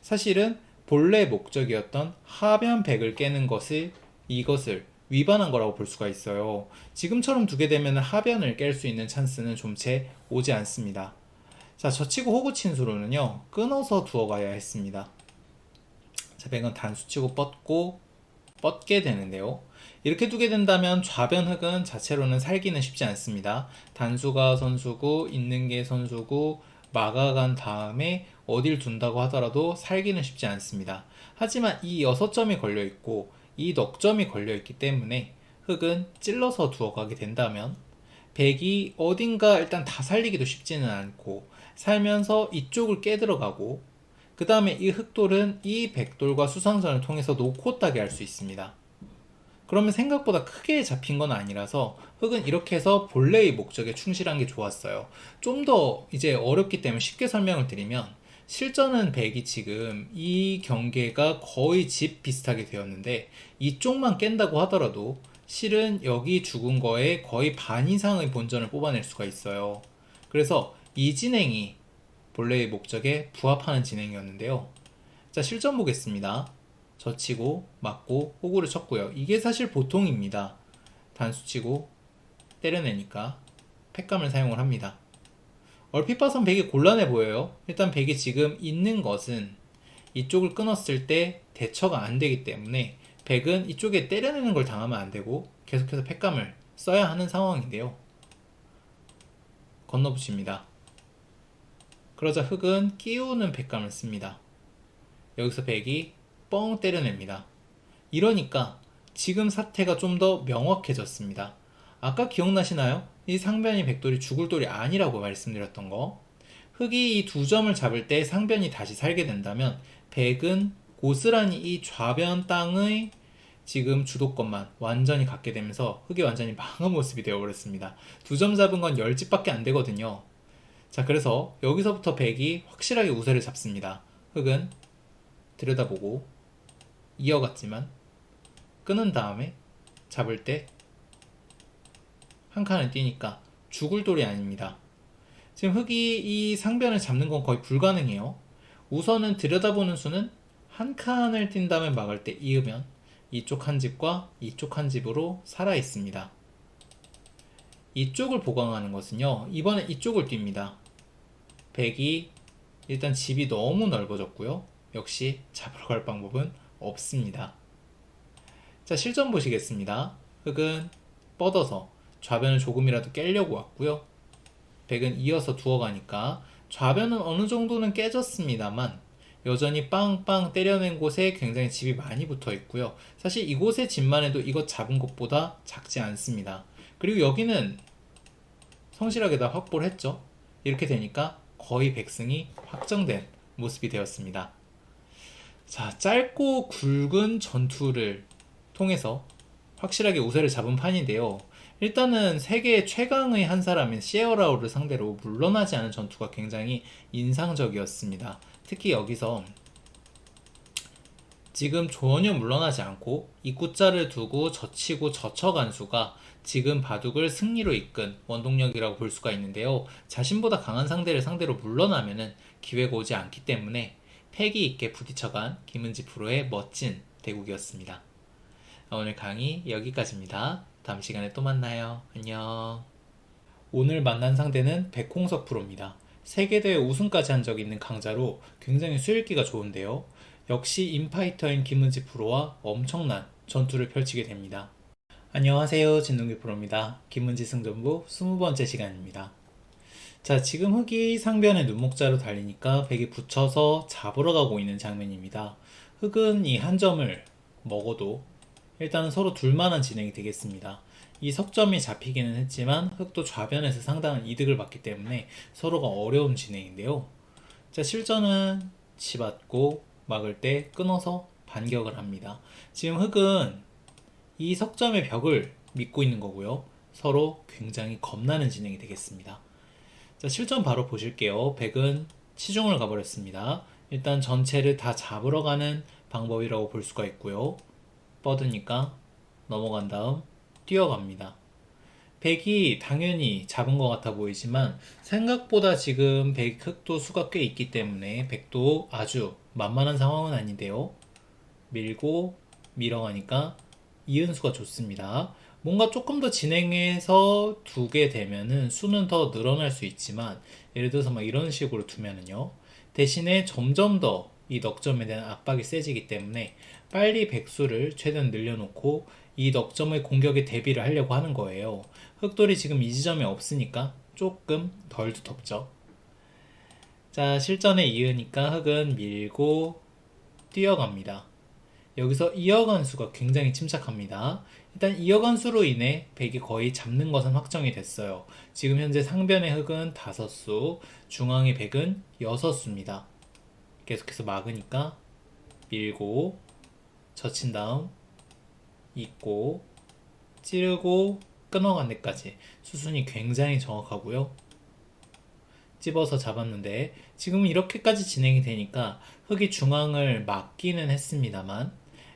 사실은 본래 목적이었던 하변 백을 깨는 것을 이것을 위반한 거라고 볼 수가 있어요. 지금처럼 두게 되면 하변을 깰 수 있는 찬스는 좀채 오지 않습니다. 자, 젖히고 호구 친수로는요, 끊어서 두어가야 했습니다. 자, 백은 단수치고 뻗게 되는데요. 이렇게 두게 된다면 좌변 흑은 자체로는 살기는 쉽지 않습니다. 단수가 선수고 있는 게 선수고 막아간 다음에 어딜 둔다고 하더라도 살기는 쉽지 않습니다. 하지만 이 6점이 걸려있고 이 넉점이 걸려있기 때문에 흑은 찔러서 두어가게 된다면 백이 어딘가 일단 다 살리기도 쉽지는 않고 살면서 이쪽을 깨들어가고 그 다음에 이 흑돌은 이 백돌과 수상선을 통해서 놓고 따게 할 수 있습니다. 그러면 생각보다 크게 잡힌 건 아니라서 흑은 이렇게 해서 본래의 목적에 충실한 게 좋았어요. 좀 더 이제 어렵기 때문에 쉽게 설명을 드리면 실전은 백이 지금 이 경계가 거의 집 비슷하게 되었는데 이쪽만 깬다고 하더라도 실은 여기 죽은 거에 거의 반 이상의 본전을 뽑아낼 수가 있어요. 그래서 이 진행이 본래의 목적에 부합하는 진행이었는데요. 자, 실전 보겠습니다. 젖히고 맞고 호구를 쳤고요. 이게 사실 보통입니다. 단수치고 때려내니까 팩감을 사용을 합니다. 얼핏 봐선 백이 곤란해 보여요. 일단 백이 지금 있는 것은 이쪽을 끊었을 때 대처가 안 되기 때문에 백은 이쪽에 때려내는 걸 당하면 안 되고 계속해서 팩감을 써야 하는 상황인데요. 건너붙입니다. 그러자 흑은 끼우는 팩감을 씁니다. 여기서 백이 뻥 때려냅니다. 이러니까 지금 사태가 좀 더 명확해졌습니다. 아까 기억나시나요? 이 상변이 백돌이 죽을 돌이 아니라고 말씀드렸던 거. 흑이 이 두 점을 잡을 때 상변이 다시 살게 된다면 백은 고스란히 이 좌변 땅의 지금 주도권만 완전히 갖게 되면서 흑이 완전히 망한 모습이 되어버렸습니다. 두 점 잡은 건 10집밖에 안 되거든요. 자, 그래서 여기서부터 백이 확실하게 우세를 잡습니다. 흑은 들여다보고 이어갔지만 끊은 다음에 잡을 때 한 칸을 띄니까 죽을 돌이 아닙니다. 지금 흑이 이 상변을 잡는 건 거의 불가능해요. 우선은 들여다보는 수는 한 칸을 띈 다음에 막을 때 이으면 이쪽 한 집과 이쪽 한 집으로 살아 있습니다. 이쪽을 보강하는 것은요, 이번에 이쪽을 뜁니다. 백이 일단 집이 너무 넓어졌고요. 역시 잡으러 갈 방법은 없습니다. 자, 실전 보시겠습니다. 흑은 뻗어서 좌변을 조금이라도 깨려고 왔고요. 백은 이어서 두어가니까 좌변은 어느 정도는 깨졌습니다만 여전히 빵빵 때려낸 곳에 굉장히 집이 많이 붙어 있고요. 사실 이곳의 집만 해도 이것 잡은 것보다 작지 않습니다. 그리고 여기는 성실하게 다 확보를 했죠. 이렇게 되니까 거의 백승이 확정된 모습이 되었습니다. 자, 짧고 굵은 전투를 통해서 확실하게 우세를 잡은 판인데요. 일단은 세계 최강의 한 사람인 시에어라오를 상대로 물러나지 않은 전투가 굉장히 인상적이었습니다. 특히 여기서 지금 전혀 물러나지 않고 입구자를 두고 젖히고 젖혀간 수가 지금 바둑을 승리로 이끈 원동력이라고 볼 수가 있는데요. 자신보다 강한 상대를 상대로 물러나면은 기회가 오지 않기 때문에 패기 있게 부딪혀간 김은지 프로의 멋진 대국이었습니다. 오늘 강의 여기까지입니다. 다음 시간에 또 만나요. 안녕. 오늘 만난 상대는 백홍석 프로입니다. 세계대회 우승까지 한 적이 있는 강자로 굉장히 수일기가 좋은데요. 역시 인파이터인 김은지 프로와 엄청난 전투를 펼치게 됩니다. 안녕하세요. 진동기 프로입니다. 김은지 승전부 20번째 시간입니다. 자, 지금 흑이 상변에 눈목자로 달리니까 백이 붙여서 잡으러 가고 있는 장면입니다. 흑은 이 한 점을 먹어도 일단은 서로 둘만한 진행이 되겠습니다. 이 석점이 잡히기는 했지만 흑도 좌변에서 상당한 이득을 받기 때문에 서로가 어려운 진행인데요. 자, 실전은 치받고 막을 때 끊어서 반격을 합니다. 지금 흑은 이 석점의 벽을 믿고 있는 거고요. 서로 굉장히 겁나는 진행이 되겠습니다. 자, 실전 바로 보실게요. 백은 치중을 가버렸습니다. 일단 전체를 다 잡으러 가는 방법이라고 볼 수가 있고요. 뻗으니까 넘어간 다음 뛰어갑니다. 백이 당연히 잡은 것 같아 보이지만 생각보다 지금 흑도 수가 꽤 있기 때문에 백도 아주 만만한 상황은 아닌데요. 밀고 밀어가니까 이은수가 좋습니다. 뭔가 조금 더 진행해서 두게 되면은 수는 더 늘어날 수 있지만 예를 들어서 막 이런 식으로 두면은요. 대신에 점점 더 이 넉점에 대한 압박이 세지기 때문에 빨리 백수를 최대한 늘려놓고 이 넉점의 공격에 대비를 하려고 하는 거예요. 흑돌이 지금 이 지점에 없으니까 조금 덜 두텁죠. 자, 실전에 이으니까 흑은 밀고 뛰어갑니다. 여기서 이어간 수가 굉장히 침착합니다. 일단 이어간 수로 인해 백이 거의 잡는 것은 확정이 됐어요. 지금 현재 상변의 흑은 5수, 중앙의 백은 6수입니다. 계속해서 막으니까 밀고 젖힌 다음 잇고 찌르고 끊어간 데까지 수순이 굉장히 정확하고요. 찝어서 잡았는데 지금은 이렇게까지 진행이 되니까 흑이 중앙을 막기는 했습니다만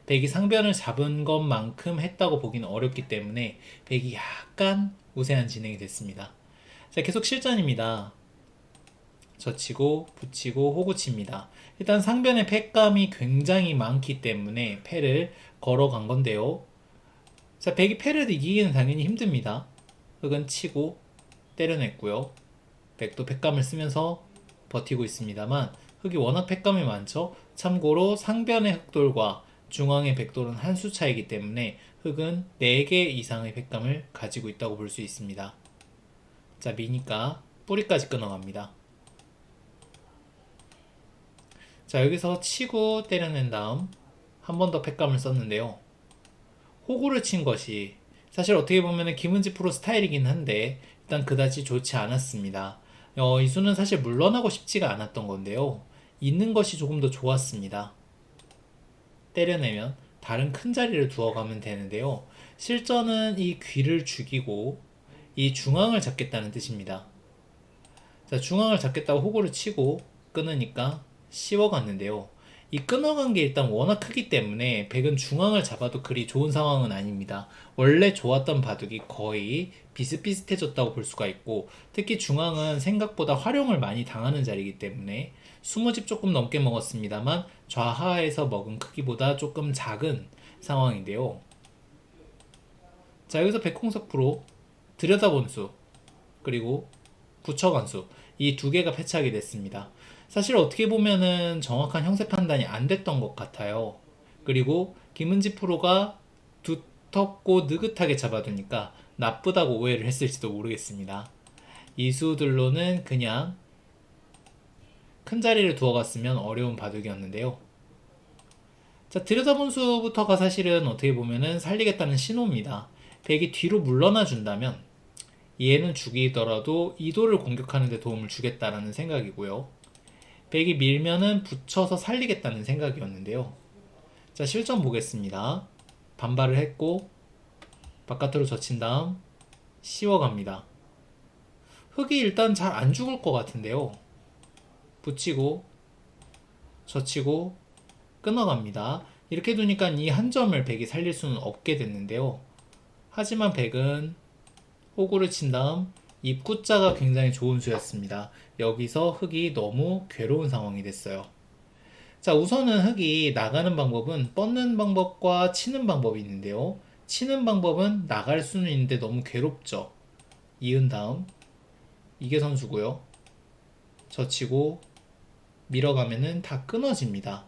백이 상변을 잡은 것만큼 했다고 보기는 어렵기 때문에 백이 약간 우세한 진행이 됐습니다. 자, 계속 실전입니다. 젖히고 붙이고 호구칩니다. 일단 상변의 패감이 굉장히 많기 때문에 패를 걸어간 건데요. 자, 백이 패를 이기기는 당연히 힘듭니다. 흑은 치고 때려냈고요. 백도 패감을 쓰면서 버티고 있습니다만 흑이 워낙 패감이 많죠. 참고로 상변의 흑돌과 중앙의 백돌은 한 수 차이기 때문에 흑은 4개 이상의 패감을 가지고 있다고 볼 수 있습니다. 자, 미니까 뿌리까지 끊어갑니다. 자, 여기서 치고 때려낸 다음 한 번 더 패감을 썼는데요. 호구를 친 것이 사실 어떻게 보면 김은지 프로 스타일이긴 한데 일단 그다지 좋지 않았습니다. 이 수는 사실 물러나고 싶지가 않았던 건데요. 있는 것이 조금 더 좋았습니다. 때려내면 다른 큰 자리를 두어가면 되는데요. 실전은 이 귀를 죽이고 이 중앙을 잡겠다는 뜻입니다. 자, 중앙을 잡겠다고 호구를 치고 끊으니까 씌워갔는데요. 이 끊어간 게 일단 워낙 크기 때문에 백은 중앙을 잡아도 그리 좋은 상황은 아닙니다. 원래 좋았던 바둑이 거의 비슷비슷해졌다고 볼 수가 있고, 특히 중앙은 생각보다 활용을 많이 당하는 자리이기 때문에 20집 조금 넘게 먹었습니다만 좌하에서 먹은 크기보다 조금 작은 상황인데요. 자, 여기서 백홍석 프로 들여다본 수 그리고 부처간 수, 이 두 개가 패착이 됐습니다. 사실 어떻게 보면은 정확한 형세 판단이 안 됐던 것 같아요. 그리고 김은지 프로가 두텁고 느긋하게 잡아두니까 나쁘다고 오해를 했을지도 모르겠습니다. 이 수들로는 그냥 큰 자리를 두어갔으면 어려운 바둑이었는데요. 자, 들여다본 수부터가 사실은 어떻게 보면은 살리겠다는 신호입니다. 백이 뒤로 물러나 준다면 얘는 죽이더라도 이도를 공격하는 데 도움을 주겠다라는 생각이고요. 백이 밀면은 붙여서 살리겠다는 생각이었는데요. 자, 실전 보겠습니다. 반발을 했고 바깥으로 젖힌 다음 씌워갑니다. 흑이 일단 잘 안 죽을 것 같은데요. 붙이고 젖히고 끊어갑니다. 이렇게 두니까 이 한 점을 백이 살릴 수는 없게 됐는데요. 하지만 백은 호구를 친 다음 입구자가 굉장히 좋은 수였습니다. 여기서 흑이 너무 괴로운 상황이 됐어요. 자, 우선은 흑이 나가는 방법은 뻗는 방법과 치는 방법이 있는데요. 치는 방법은 나갈 수는 있는데 너무 괴롭죠. 이은 다음 이게 선수고요. 젖히고 밀어가면은 다 끊어집니다.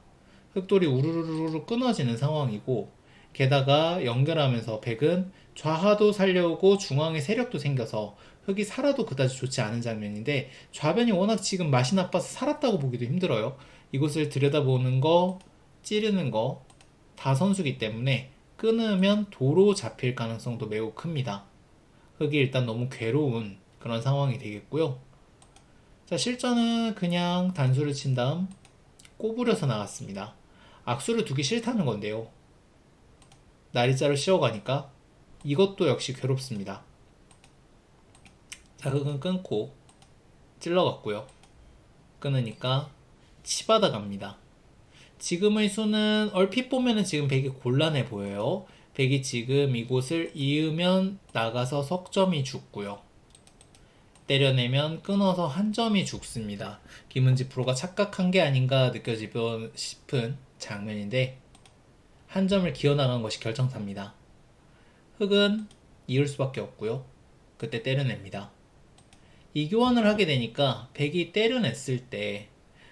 흑돌이 우르르르 끊어지는 상황이고, 게다가 연결하면서 백은 좌하도 살려오고 중앙에 세력도 생겨서 흑이 살아도 그다지 좋지 않은 장면인데, 좌변이 워낙 지금 맛이 나빠서 살았다고 보기도 힘들어요. 이곳을 들여다보는 거, 찌르는 거 다 선수기 때문에 끊으면 도로 잡힐 가능성도 매우 큽니다. 흑이 일단 너무 괴로운 그런 상황이 되겠고요. 자, 실전은 그냥 단수를 친 다음 꼬부려서 나갔습니다. 악수를 두기 싫다는 건데요. 나리자를 씌워가니까 이것도 역시 괴롭습니다. 자, 흑은 끊고 찔러갔고요. 끊으니까 치받아 갑니다. 지금의 수는 얼핏 보면은 지금 백이 곤란해 보여요. 백이 지금 이곳을 이으면 나가서 석점이 죽고요. 때려내면 끊어서 한 점이 죽습니다. 김은지 프로가 착각한 게 아닌가 느껴지고 싶은 장면인데, 한 점을 기어나간 것이 결정타입니다. 흑은 이을 수밖에 없고요. 그때 때려냅니다. 이 교환을 하게 되니까 백이 때려냈을 때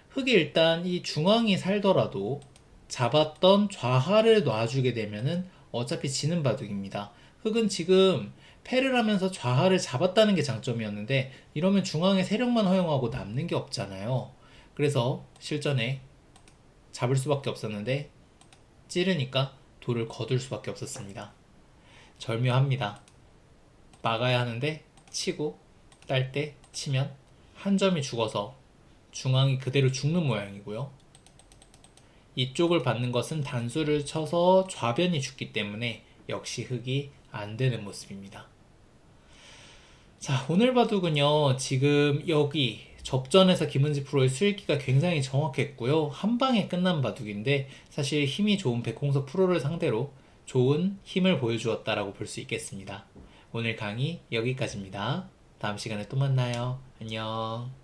흑이 일단 이 중앙이 살더라도 잡았던 좌하를 놔주게 되면은 어차피 지는 바둑입니다. 흑은 지금 패를 하면서 좌하를 잡았다는 게 장점이었는데, 이러면 중앙의 세력만 허용하고 남는 게 없잖아요. 그래서 실전에 잡을 수밖에 없었는데 찌르니까 돌을 거둘 수밖에 없었습니다. 절묘합니다. 막아야 하는데 치고 딸 때 치면 한 점이 죽어서 중앙이 그대로 죽는 모양이고요. 이쪽을 받는 것은 단수를 쳐서 좌변이 죽기 때문에 역시 흑이 안 되는 모습입니다. 자, 오늘 바둑은요, 지금 여기 접전에서 김은지 프로의 수익기가 굉장히 정확했고요. 한 방에 끝난 바둑인데, 사실 힘이 좋은 백홍석 프로를 상대로 좋은 힘을 보여주었다라고 볼 수 있겠습니다. 오늘 강의 여기까지입니다. 다음 시간에 또 만나요. 안녕.